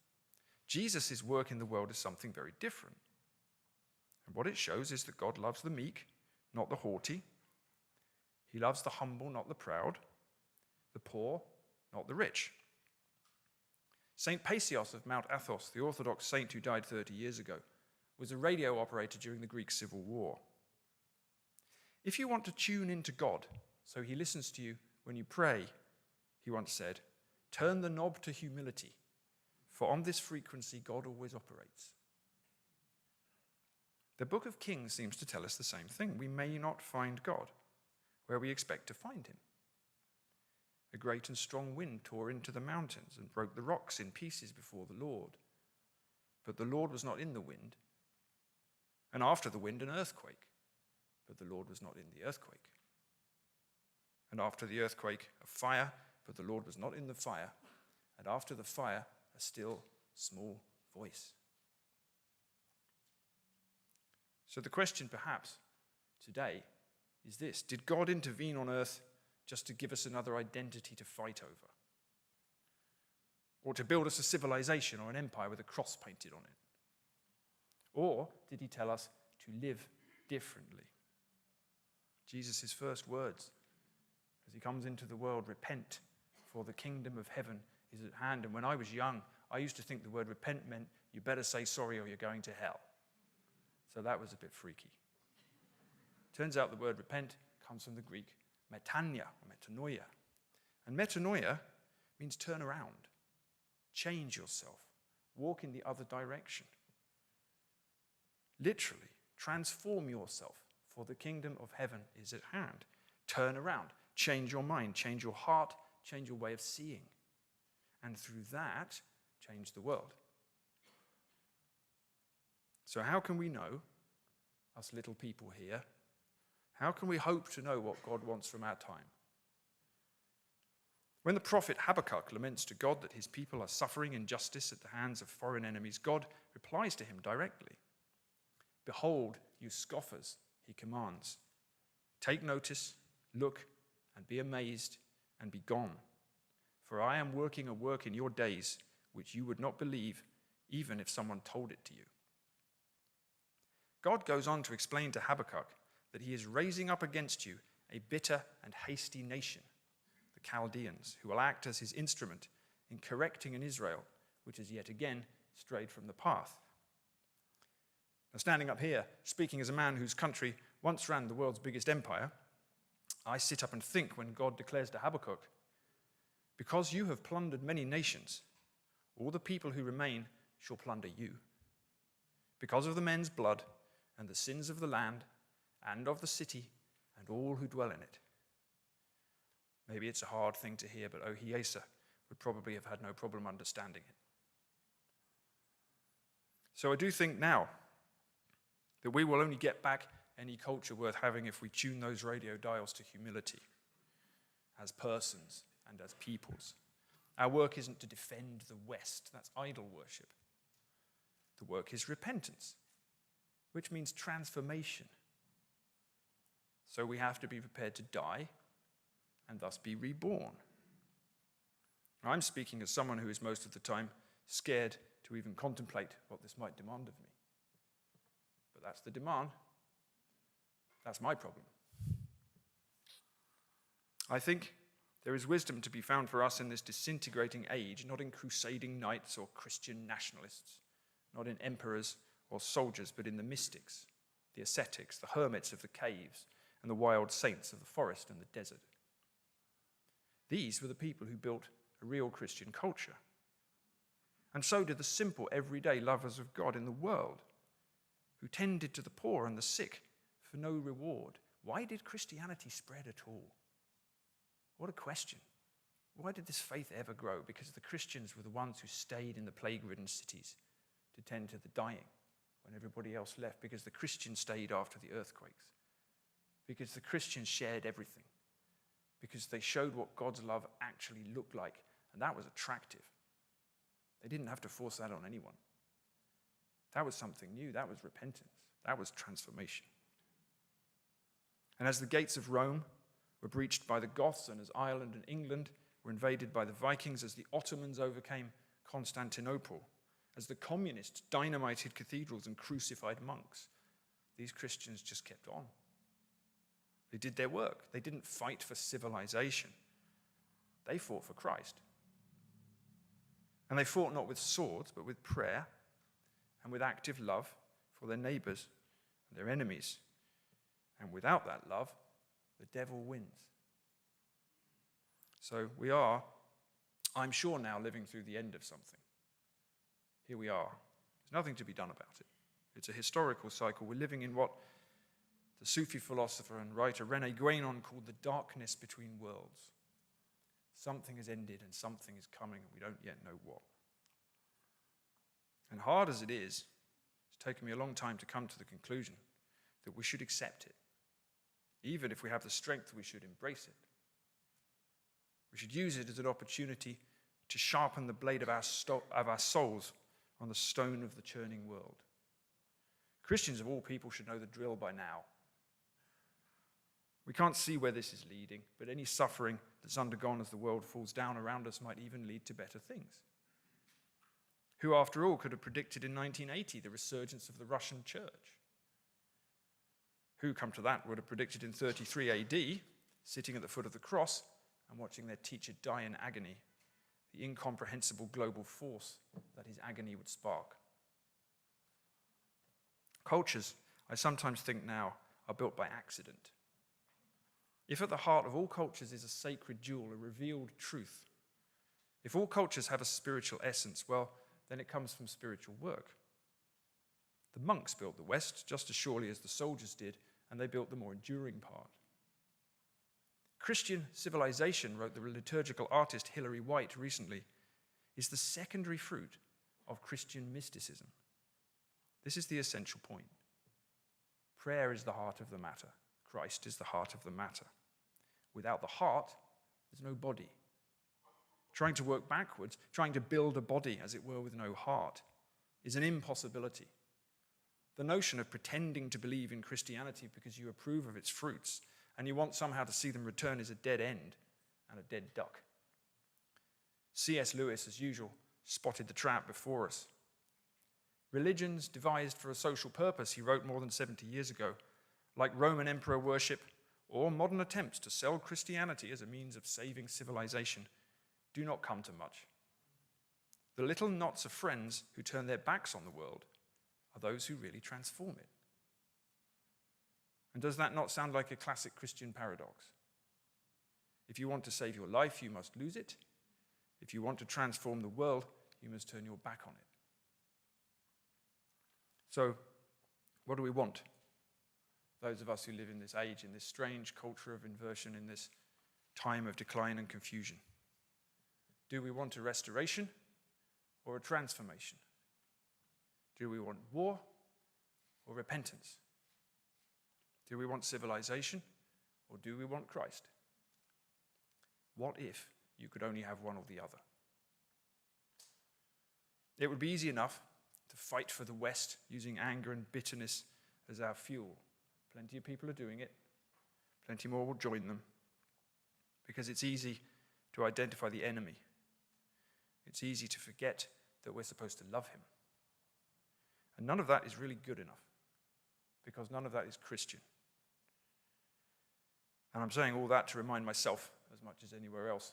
Jesus' work in the world is something very different. And what it shows is that God loves the meek, not the haughty. He loves the humble, not the proud, the poor, not the rich. St. Paisios of Mount Athos, the Orthodox saint who died 30 years ago, was a radio operator during the Greek Civil War. If you want to tune into God so he listens to you when you pray, he once said, turn the knob to humility, for on this frequency God always operates. The book of Kings seems to tell us the same thing. We may not find God where we expect to find him. A great and strong wind tore into the mountains and broke the rocks in pieces before the Lord. But the Lord was not in the wind. And after the wind, an earthquake. But the Lord was not in the earthquake. And after the earthquake, a fire. But the Lord was not in the fire. And after the fire, a still, small voice. So the question perhaps today is this: did God intervene on earth just to give us another identity to fight over? Or to build us a civilization or an empire with a cross painted on it? Or did he tell us to live differently? Jesus' first words as he comes into the world, repent, for the kingdom of heaven is at hand. And when I was young, I used to think the word repent meant you better say sorry or you're going to hell. So that was a bit freaky. Turns out the word repent comes from the Greek metania, or metanoia. And metanoia means turn around, change yourself, walk in the other direction. Literally, transform yourself, for the kingdom of heaven is at hand. Turn around, change your mind, change your heart, change your way of seeing. And through that, change the world. So how can we know, us little people here, how can we hope to know what God wants from our time? When the prophet Habakkuk laments to God that his people are suffering injustice at the hands of foreign enemies, God replies to him directly. Behold, you scoffers, he commands. Take notice, look, and be amazed, and be gone. For I am working a work in your days which you would not believe, even if someone told it to you. God goes on to explain to Habakkuk that he is raising up against you a bitter and hasty nation, the Chaldeans, who will act as his instrument in correcting an Israel which has yet again strayed from the path. Now, standing up here, speaking as a man whose country once ran the world's biggest empire, I sit up and think when God declares to Habakkuk, because you have plundered many nations, all the people who remain shall plunder you. Because of the men's blood and the sins of the land and of the city and all who dwell in it. Maybe it's a hard thing to hear, but Oasa would probably have had no problem understanding it. So I do think now that we will only get back any culture worth having if we tune those radio dials to humility as persons and as peoples. Our work isn't to defend the West. That's idol worship. The work is repentance, which means transformation. So we have to be prepared to die and thus be reborn. I'm speaking as someone who is most of the time scared to even contemplate what this might demand of me. But that's the demand. That's my problem. I think there is wisdom to be found for us in this disintegrating age, not in crusading knights or Christian nationalists, not in emperors or soldiers, but in the mystics, the ascetics, the hermits of the caves, and the wild saints of the forest and the desert. These were the people who built a real Christian culture. And so did the simple, everyday lovers of God in the world, who tended to the poor and the sick for no reward. Why did Christianity spread at all? What a question. Why did this faith ever grow? Because the Christians were the ones who stayed in the plague-ridden cities to tend to the dying when everybody else left. Because the Christians stayed after the earthquakes. Because the Christians shared everything. Because they showed what God's love actually looked like, and that was attractive. They didn't have to force that on anyone. That was something new. That was repentance. That was transformation. And as the gates of Rome were breached by the Goths, and as Ireland and England were invaded by the Vikings, as the Ottomans overcame Constantinople, as the communists dynamited cathedrals and crucified monks, these Christians just kept on. They did their work. They didn't fight for civilization. They fought for Christ. And they fought not with swords, but with prayer and with active love for their neighbors and their enemies. And without that love, the devil wins. So we are, I'm sure now, living through the end of something. Here we are. There's nothing to be done about it. It's a historical cycle. We're living in what the Sufi philosopher and writer René Guénon called the darkness between worlds. Something has ended and something is coming, and we don't yet know what. And hard as it is, it's taken me a long time to come to the conclusion that we should accept it. Even if we have the strength, we should embrace it. We should use it as an opportunity to sharpen the blade of our souls on the stone of the churning world. Christians of all people should know the drill by now. We can't see where this is leading, but any suffering that's undergone as the world falls down around us might even lead to better things. Who, after all, could have predicted in 1980 the resurgence of the Russian church? Who, come to that, would have predicted in 33 AD, sitting at the foot of the cross and watching their teacher die in agony, the incomprehensible global force that his agony would spark? Cultures, I sometimes think now, are built by accident. If at the heart of all cultures is a sacred jewel, a revealed truth, if all cultures have a spiritual essence, well, then it comes from spiritual work. The monks built the West just as surely as the soldiers did, and they built the more enduring part. Christian civilization, wrote the liturgical artist Hilary White recently, is the secondary fruit of Christian mysticism. This is the essential point. Prayer is the heart of the matter. Christ is the heart of the matter. Without the heart, there's no body. Trying to work backwards, trying to build a body, as it were, with no heart, is an impossibility. The notion of pretending to believe in Christianity because you approve of its fruits and you want somehow to see them return is a dead end and a dead duck. C.S. Lewis, as usual, spotted the trap before us. Religions devised for a social purpose, he wrote more than 70 years ago, like Roman emperor worship or modern attempts to sell Christianity as a means of saving civilization, do not come to much. The little knots of friends who turn their backs on the world are those who really transform it. And does that not sound like a classic Christian paradox? If you want to save your life, you must lose it. If you want to transform the world, you must turn your back on it. So, what do we want? Those of us who live in this age, in this strange culture of inversion, in this time of decline and confusion. Do we want a restoration or a transformation? Do we want war or repentance? Do we want civilization or do we want Christ? What if you could only have one or the other? It would be easy enough to fight for the West using anger and bitterness as our fuel. Plenty of people are doing it. Plenty more will join them. because it's easy to identify the enemy. It's easy to forget that we're supposed to love him. And none of that is really good enough, because none of that is Christian. And I'm saying all that to remind myself, as much as anywhere else,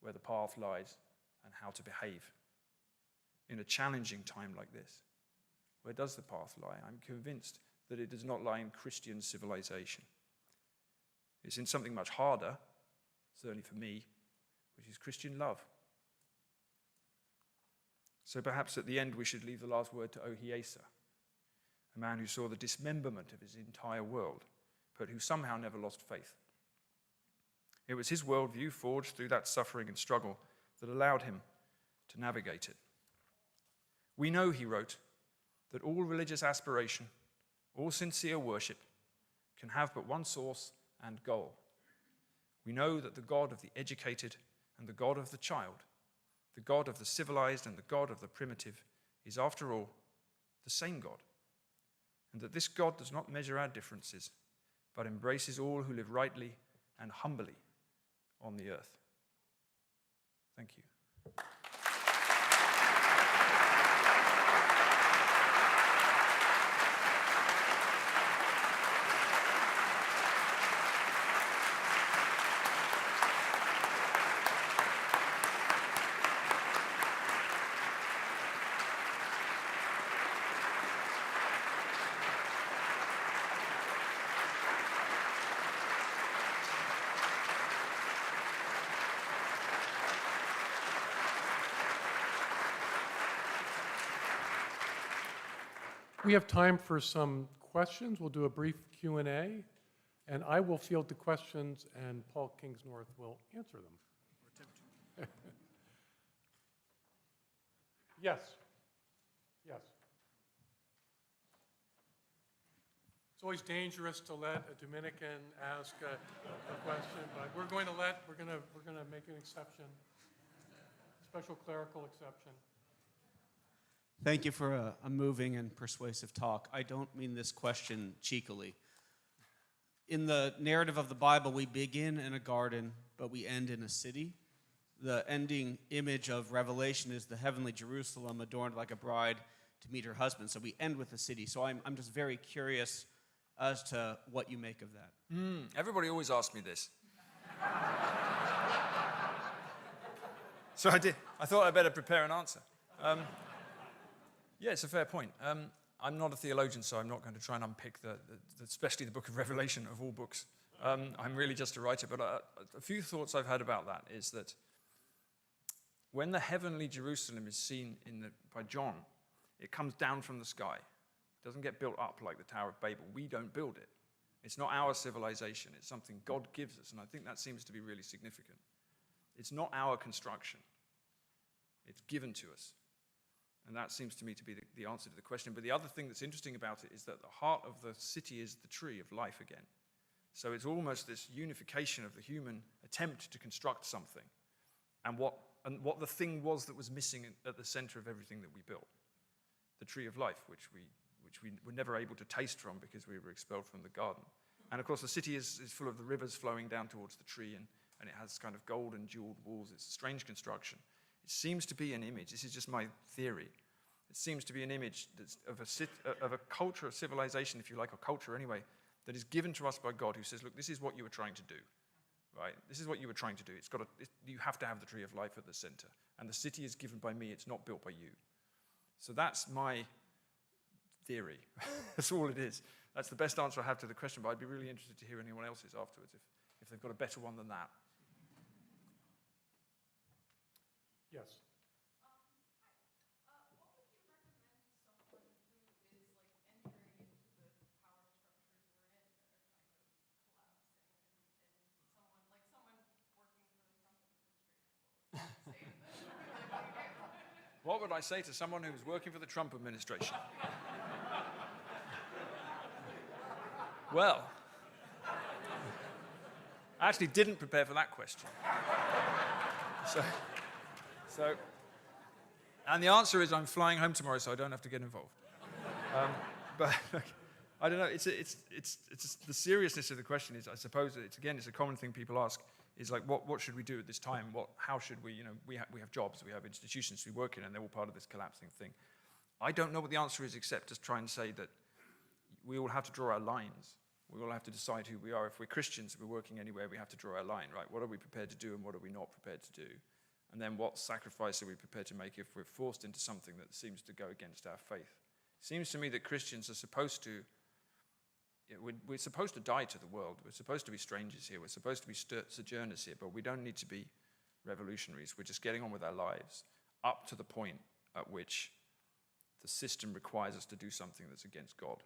where the path lies and how to behave in a challenging time like this. Where does the path lie? I'm convinced that it does not lie in Christian civilization. It's in something much harder, certainly for me, which is Christian love. So perhaps at the end we should leave the last word to Oasa, a man who saw the dismemberment of his entire world, but who somehow never lost faith. It was his worldview forged through that suffering and struggle that allowed him to navigate it. We know, he wrote, that all religious aspiration, all sincere worship, can have but one source and goal. We know that the God of the educated and the God of the child, the God of the civilized and the God of the primitive, is after all the same God, and that this God does not measure our differences, but embraces all who live rightly and humbly on the earth. Thank you. We have time for some questions. We'll do a brief Q&A, and I will field the questions, and Paul Kingsnorth will answer them. Yes. Yes. It's always dangerous to let a Dominican ask a question, but we're going to make an exception, special clerical exception. Thank you for a moving and persuasive talk. I don't mean this question cheekily. In the narrative of the Bible, we begin in a garden, but we end in a city. The ending image of Revelation is the heavenly Jerusalem adorned like a bride to meet her husband. So we end with a city. So I'm just very curious as to what you make of that. Everybody always asks me this. So I thought I'd better prepare an answer. Yeah, it's a fair point. I'm not a theologian, so I'm not going to try and unpick especially the book of Revelation of all books. I'm really just a writer, but a few thoughts I've had about that is that when the heavenly Jerusalem is seen by John, it comes down from the sky. It doesn't get built up like the Tower of Babel. We don't build it. It's not our civilization. It's something God gives us, and I think that seems to be really significant. It's not our construction. It's given to us. And that seems to me to be the answer to the question. But the other thing that's interesting about it is that the heart of the city is the tree of life again. So it's almost this unification of the human attempt to construct something and what the thing was that was missing at the center of everything that we built. The tree of life, which we were never able to taste from because we were expelled from the garden. And of course the city is full of the rivers flowing down towards the tree, and it has kind of gold and jeweled walls. It's a strange construction. It seems to be an image, this is just my theory, it seems to be an image of a culture, a civilization, if you like, or culture anyway, that is given to us by God, who says, look, this is what you were trying to do, right? This is what you were trying to do. You have to have the tree of life at the center. And the city is given by me, it's not built by you. So that's my theory. That's all it is. That's the best answer I have to the question, but I'd be really interested to hear anyone else's afterwards if they've got a better one than that. Yes. What would you recommend to someone who is like entering into the power structures we're in that are kind of collapsing, and someone working for the Trump administration? What would you say to them? What would I say to someone who's working for the Trump administration? Well, I actually didn't prepare for that question. And the answer is I'm flying home tomorrow, so I don't have to get involved. I don't know. It's the seriousness of the question is, I suppose, it's a common thing people ask, is like, what should we do at this time? How should we, we have jobs, we have institutions we work in, and they're all part of this collapsing thing. I don't know what the answer is, except to try and say that we all have to draw our lines. We all have to decide who we are. If we're Christians, if we're working anywhere, we have to draw our line, right? What are we prepared to do and what are we not prepared to do? And then what sacrifice are we prepared to make if we're forced into something that seems to go against our faith? It seems to me that Christians are supposed to, we're supposed to die to the world. We're supposed to be strangers here. We're supposed to be sojourners here, but we don't need to be revolutionaries. We're just getting on with our lives up to the point at which the system requires us to do something that's against God.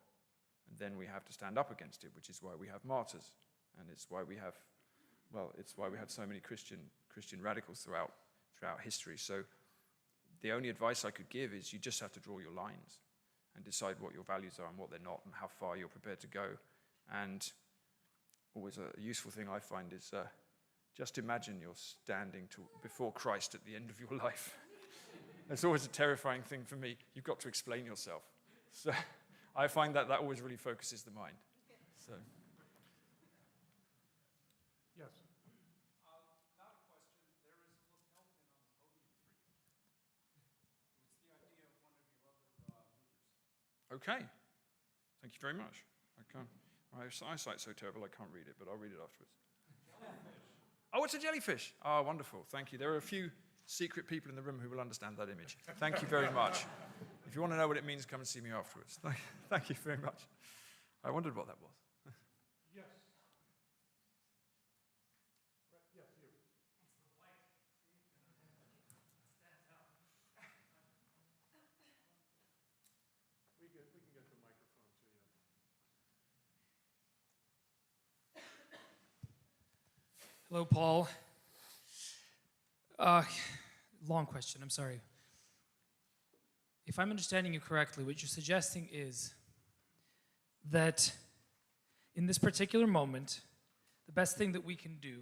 And then we have to stand up against it, which is why we have martyrs. And it's why we have so many Christian radicals throughout history. So the only advice I could give is you just have to draw your lines and decide what your values are and what they're not and how far you're prepared to go. And always a useful thing I find is just imagine you're standing before Christ at the end of your life. That's always a terrifying thing for me. You've got to explain yourself. So I find that always really focuses the mind. So. Yes. Not a question. There is a lapel pin on the podium for you. It's the idea of one of your other leaders. Okay. Thank you very much. My eyesight's so terrible I can't read it, but I'll read it afterwards. Jellyfish. Oh, it's a jellyfish. Oh, wonderful. Thank you. There are a few secret people in the room who will understand that image. Thank you very much. If you want to know what it means, come and see me afterwards. Thank you very much. I wondered what that was. Yes. Yes, you. We can get the microphone to you. Hello, Paul. Long question, I'm sorry. If I'm understanding you correctly, what you're suggesting is that in this particular moment, the best thing that we can do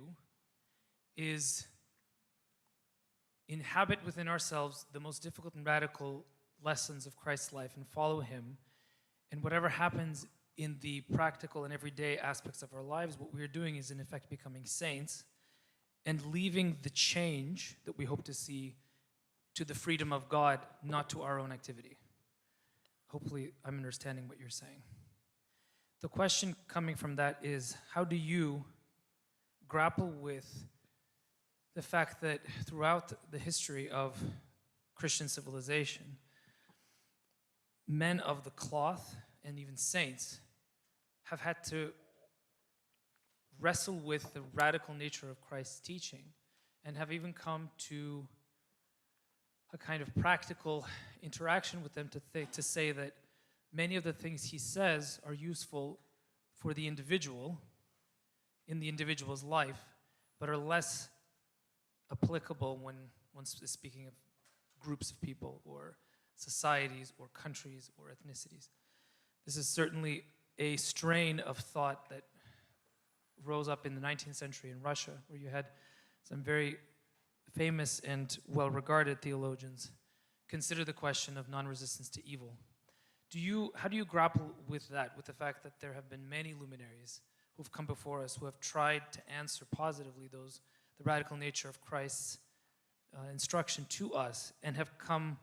is inhabit within ourselves the most difficult and radical lessons of Christ's life and follow him. And whatever happens in the practical and everyday aspects of our lives, what we're doing is in effect becoming saints and leaving the change that we hope to see to the freedom of God, not to our own activity. Hopefully, I'm understanding what you're saying. The question coming from that is, how do you grapple with the fact that throughout the history of Christian civilization, men of the cloth and even saints have had to wrestle with the radical nature of Christ's teaching and have even come to a kind of practical interaction with them to say that many of the things he says are useful for the individual in the individual's life, but are less applicable when one is speaking of groups of people or societies or countries or ethnicities. This is certainly a strain of thought that rose up in the 19th century in Russia, where you had some very famous and well-regarded theologians consider the question of non-resistance to evil. How do you grapple with that, with the fact that there have been many luminaries who've come before us who have tried to answer positively the radical nature of Christ's instruction to us and have come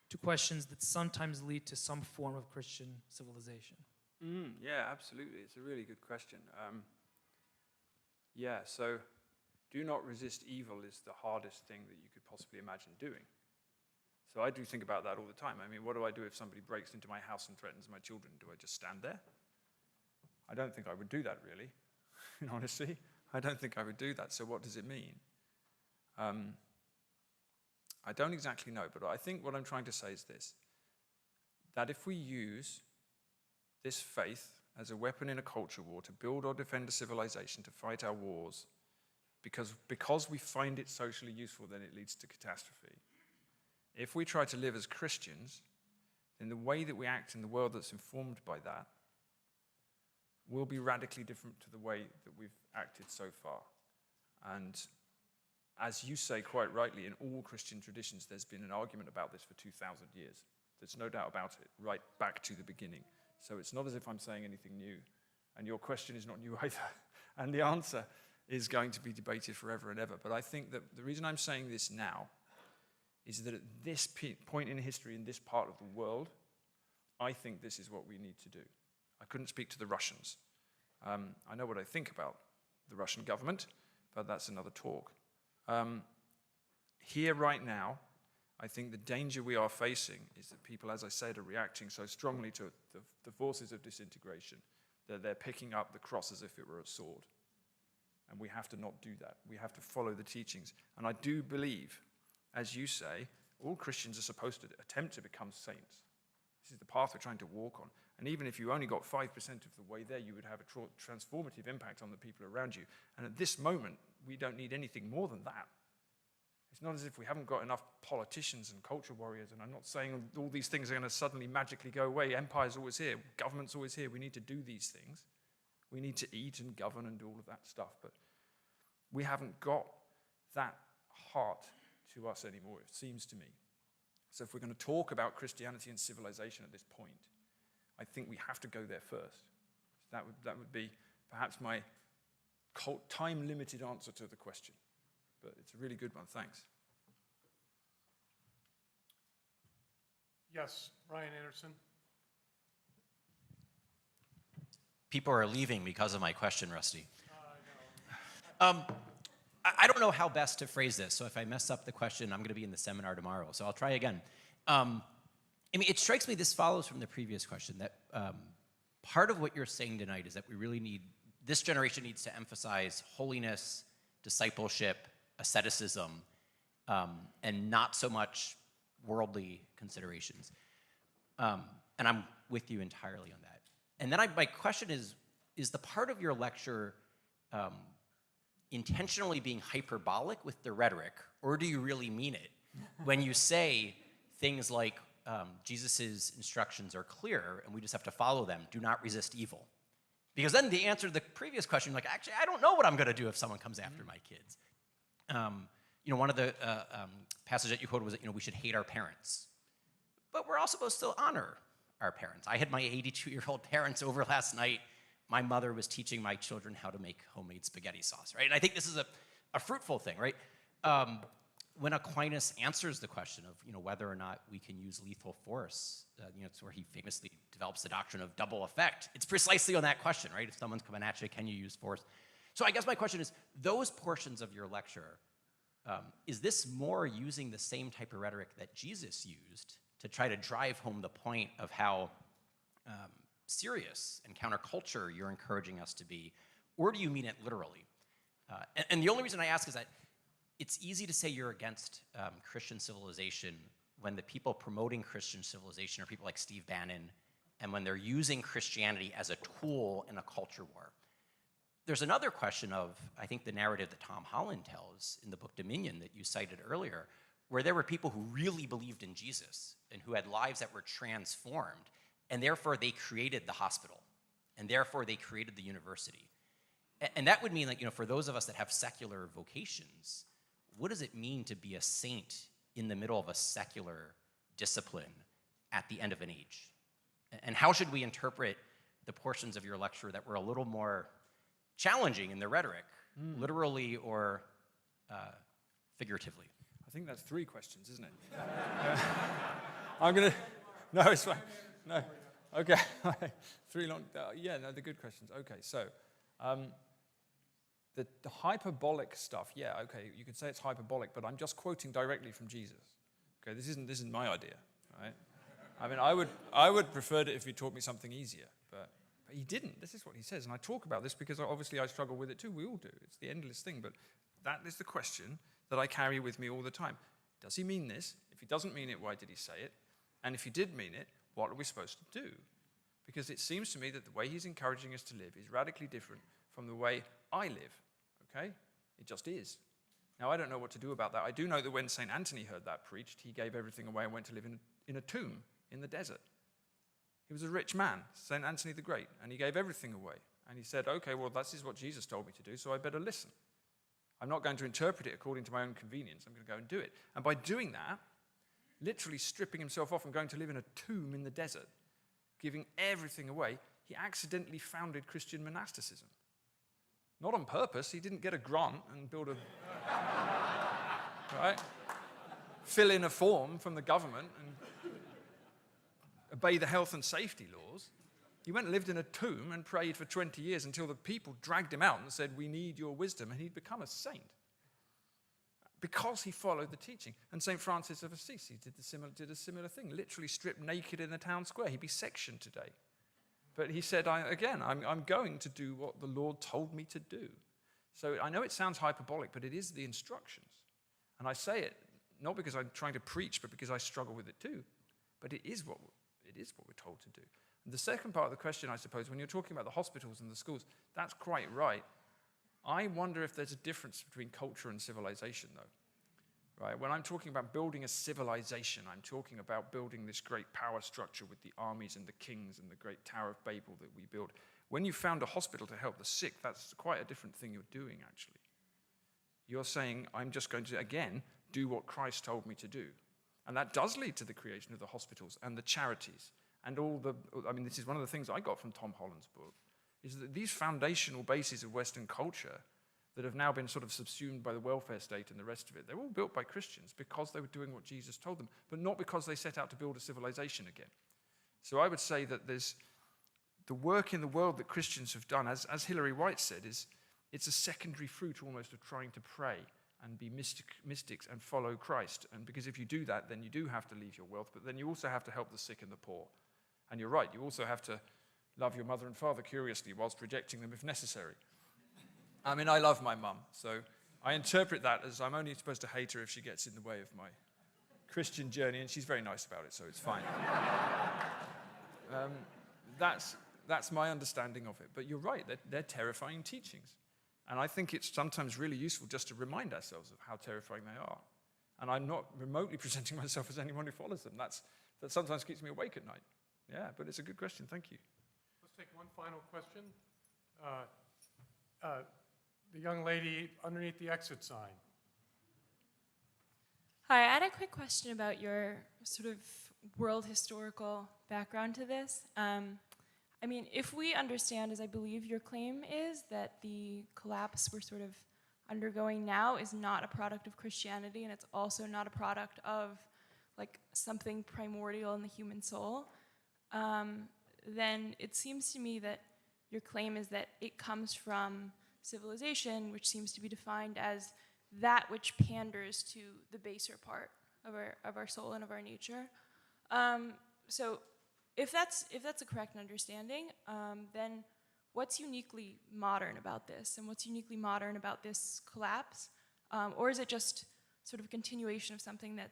to questions that sometimes lead to some form of Christian civilization? Yeah, absolutely. It's a really good question. So do not resist evil is the hardest thing that you could possibly imagine doing. So I do think about that all the time. I mean, what do I do if somebody breaks into my house and threatens my children? Do I just stand there? I don't think I would do that, really. Honestly, I don't think I would do that. So what does it mean? I don't exactly know, but I think what I'm trying to say is this, that if we use this faith as a weapon in a culture war to build or defend a civilization, to fight our wars, because we find it socially useful, then it leads to catastrophe. If we try to live as Christians, then the way that we act in the world that's informed by that will be radically different to the way that we've acted so far. And as you say quite rightly, in all Christian traditions, there's been an argument about this for 2,000 years. There's no doubt about it, right back to the beginning. So it's not as if I'm saying anything new. And your question is not new either. And the answer is going to be debated forever and ever. But I think that the reason I'm saying this now is that at this point in history, in this part of the world, I think this is what we need to do. I couldn't speak to the Russians. I know what I think about the Russian government, but that's another talk. Here right now, I think the danger we are facing is that people, as I said, are reacting so strongly to the forces of disintegration that they're picking up the cross as if it were a sword. And we have to not do that. We have to follow the teachings. And I do believe, as you say, all Christians are supposed to attempt to become saints. This is the path we're trying to walk on. And even if you only got 5% of the way there, you would have a transformative impact on the people around you. And at this moment, we don't need anything more than that. It's not as if we haven't got enough politicians and culture warriors, and I'm not saying all these things are going to suddenly magically go away. Empire's always here. Government's always here. We need to do these things. We need to eat and govern and do all of that stuff. But we haven't got that heart to us anymore, it seems to me. So if we're going to talk about Christianity and civilization at this point, I think we have to go there first. That would be perhaps my time-limited answer to the question. But it's a really good one. Thanks. Yes, Ryan Anderson. People are leaving because of my question, Rusty. I don't know how best to phrase this, so if I mess up the question, I'm going to be in the seminar tomorrow, so I'll try again. I mean, it strikes me this follows from the previous question, that part of what you're saying tonight is that we really need, this generation needs to emphasize holiness, discipleship, asceticism, and not so much worldly considerations. And I'm with you entirely on that. And then my question is the part of your lecture intentionally being hyperbolic with the rhetoric, or do you really mean it when you say things like Jesus' instructions are clear and we just have to follow them, do not resist evil? Because then the answer to the previous question, like, actually, I don't know what I'm going to do if someone comes after my kids. You know, one of the passages that you quoted was that, you know, we should hate our parents. But we're also supposed to honor our parents. I had my 82-year-old parents over last night. My mother was teaching my children how to make homemade spaghetti sauce, right? And I think this is a fruitful thing, right? When Aquinas answers the question of, you know, whether or not we can use lethal force, you know, it's where he famously develops the doctrine of double effect. It's precisely on that question, right? If someone's coming at you, can you use force? So I guess my question is, those portions of your lecture, is this more using the same type of rhetoric that Jesus used to try to drive home the point of how serious and counterculture you're encouraging us to be, or do you mean it literally? And the only reason I ask is that it's easy to say you're against Christian civilization when the people promoting Christian civilization are people like Steve Bannon, and when they're using Christianity as a tool in a culture war. There's another question of, I think, the narrative that Tom Holland tells in the book Dominion that you cited earlier, where there were people who really believed in Jesus and who had lives that were transformed, and therefore they created the hospital, and therefore they created the university. And that would mean, like, you know, for those of us that have secular vocations, what does it mean to be a saint in the middle of a secular discipline at the end of an age? And how should we interpret the portions of your lecture that were a little more challenging in the rhetoric, literally or figuratively? I think that's 3 questions, isn't it? I'm going to... No, it's fine. No. Okay. 3 long... yeah, no, they're good questions. Okay, so... The hyperbolic stuff, yeah, okay, you could say it's hyperbolic, but I'm just quoting directly from Jesus. Okay, this isn't my idea, right? I mean, I would prefer it if he taught me something easier, but he didn't. This is what he says, and I talk about this because obviously I struggle with it too. We all do. It's the endless thing, but that is the question that I carry with me all the time. Does he mean this? If he doesn't mean it, why did he say it? And if he did mean it, what are we supposed to do? Because it seems to me that the way he's encouraging us to live is radically different from the way I live. Okay? It just is. Now, I don't know what to do about that. I do know that when St. Anthony heard that preached, he gave everything away and went to live in a tomb in the desert. He was a rich man, St. Anthony the Great, and he gave everything away. And he said, okay, well, this is what Jesus told me to do, so I better listen. I'm not going to interpret it according to my own convenience. I'm going to go and do it. And by doing that, literally stripping himself off and going to live in a tomb in the desert, giving everything away, he accidentally founded Christian monasticism. Not on purpose. He didn't get a grant and build a... right? Fill in a form from the government and obey the health and safety laws. He went and lived in a tomb and prayed for 20 years until the people dragged him out and said, "We need your wisdom," and he'd become a saint because he followed the teaching. And St. Francis of Assisi did a similar thing, literally stripped naked in the town square. He'd be sectioned today. But he said, I'm going to do what the Lord told me to do. So I know it sounds hyperbolic, but it is the instructions. And I say it not because I'm trying to preach, but because I struggle with it too. But it is what we're told to do. And the second part of the question, I suppose, when you're talking about the hospitals and the schools, that's quite right. I wonder if there's a difference between culture and civilization, though. Right? When I'm talking about building a civilization, I'm talking about building this great power structure with the armies and the kings and the great Tower of Babel that we build. When you found a hospital to help the sick, that's quite a different thing you're doing, actually. You're saying, I'm just going to, again, do what Christ told me to do. And that does lead to the creation of the hospitals and the charities and all the, this is one of the things I got from Tom Holland's book, is that these foundational bases of Western culture that have now been sort of subsumed by the welfare state and the rest of it, they're all built by Christians because they were doing what Jesus told them, but not because they set out to build a civilization again. So I would say that there's the work in the world that Christians have done, as Hilary White said, it's a secondary fruit almost of trying to pray and be mystics and follow Christ. And because if you do that, then you do have to leave your wealth, but then you also have to help the sick and the poor. And you're right, you also have to love your mother and father curiously whilst rejecting them if necessary. I love my mum, so I interpret that as I'm only supposed to hate her if she gets in the way of my Christian journey, and she's very nice about it, so it's fine. That's my understanding of it. But you're right, they're terrifying teachings. And I think it's sometimes really useful just to remind ourselves of how terrifying they are. And I'm not remotely presenting myself as anyone who follows them. That sometimes keeps me awake at night. Yeah, but it's a good question. Thank you. Let's take one final question. The young lady underneath the exit sign. Hi, I had a quick question about your sort of world historical background to this. If we understand, as I believe your claim is, that the collapse we're sort of undergoing now is not a product of Christianity, and it's also not a product of something primordial in the human soul, then it seems to me that your claim is that it comes from civilization, which seems to be defined as that which panders to the baser part of our soul and of our nature. So if that's a correct understanding, then what's uniquely modern about this, and what's uniquely modern about this collapse? Or is it just sort of a continuation of something that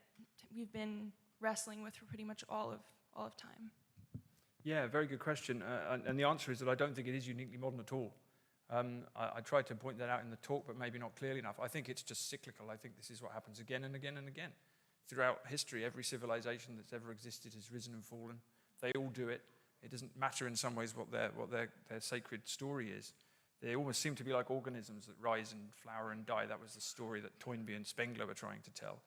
we've been wrestling with for pretty much all of time? Yeah, very good question. And the answer is that I don't think it is uniquely modern at all. I tried to point that out in the talk, but maybe not clearly enough. I think it's just cyclical. I think this is what happens again and again and again. Throughout history, every civilization that's ever existed has risen and fallen. They all do it. It doesn't matter in some ways what their sacred story is. They almost seem to be like organisms that rise and flower and die. That was the story that Toynbee and Spengler were trying to tell.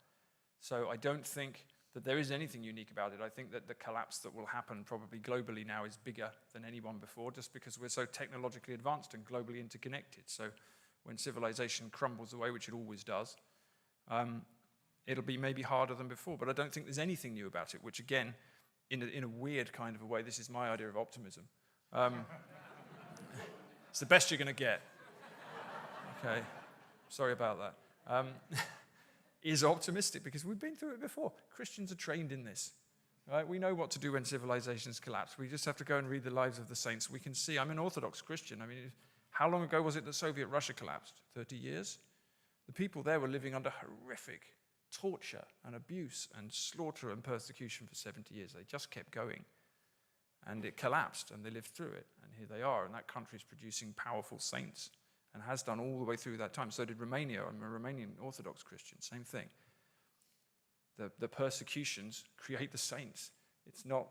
So I don't think that there is anything unique about it. I think that the collapse that will happen probably globally now is bigger than any one before, just because we're so technologically advanced and globally interconnected. So when civilization crumbles away, which it always does, it'll be maybe harder than before. But I don't think there's anything new about it, which again, in a weird kind of a way, this is my idea of optimism. It's the best you're going to get. Okay, sorry about that. Is optimistic because we've been through it before. Christians are trained in this. Right? We know what to do when civilizations collapse. We just have to go and read the lives of the saints. We can see, I'm an Orthodox Christian. How long ago was it that Soviet Russia collapsed? 30 years? The people there were living under horrific torture and abuse and slaughter and persecution for 70 years. They just kept going. And it collapsed, and they lived through it. And here they are, and that country is producing powerful saints, and has done all the way through that time. So did Romania. I'm a Romanian Orthodox Christian, same thing. The persecutions create the saints. It's not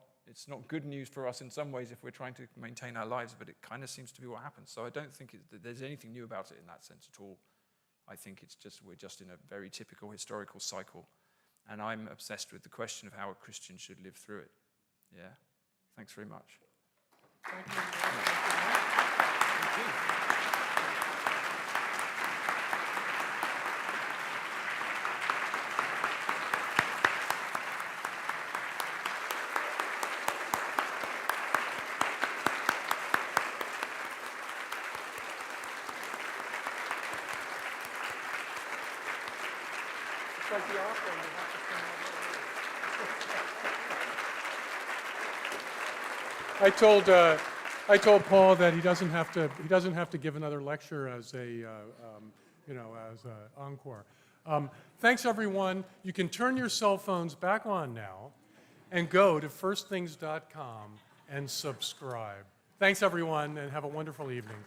good news for us in some ways if we're trying to maintain our lives, but it kind of seems to be what happens. So I don't think that there's anything new about it in that sense at all. I think we're just in a very typical historical cycle. And I'm obsessed with the question of how a Christian should live through it. Yeah. Thanks very much. Thank you. Thank you. It's like the opera, you have to come all over. I told Paul that he doesn't have to give another lecture as a as an encore. Thanks everyone. You can turn your cell phones back on now and go to firstthings.com and subscribe. Thanks everyone and have a wonderful evening.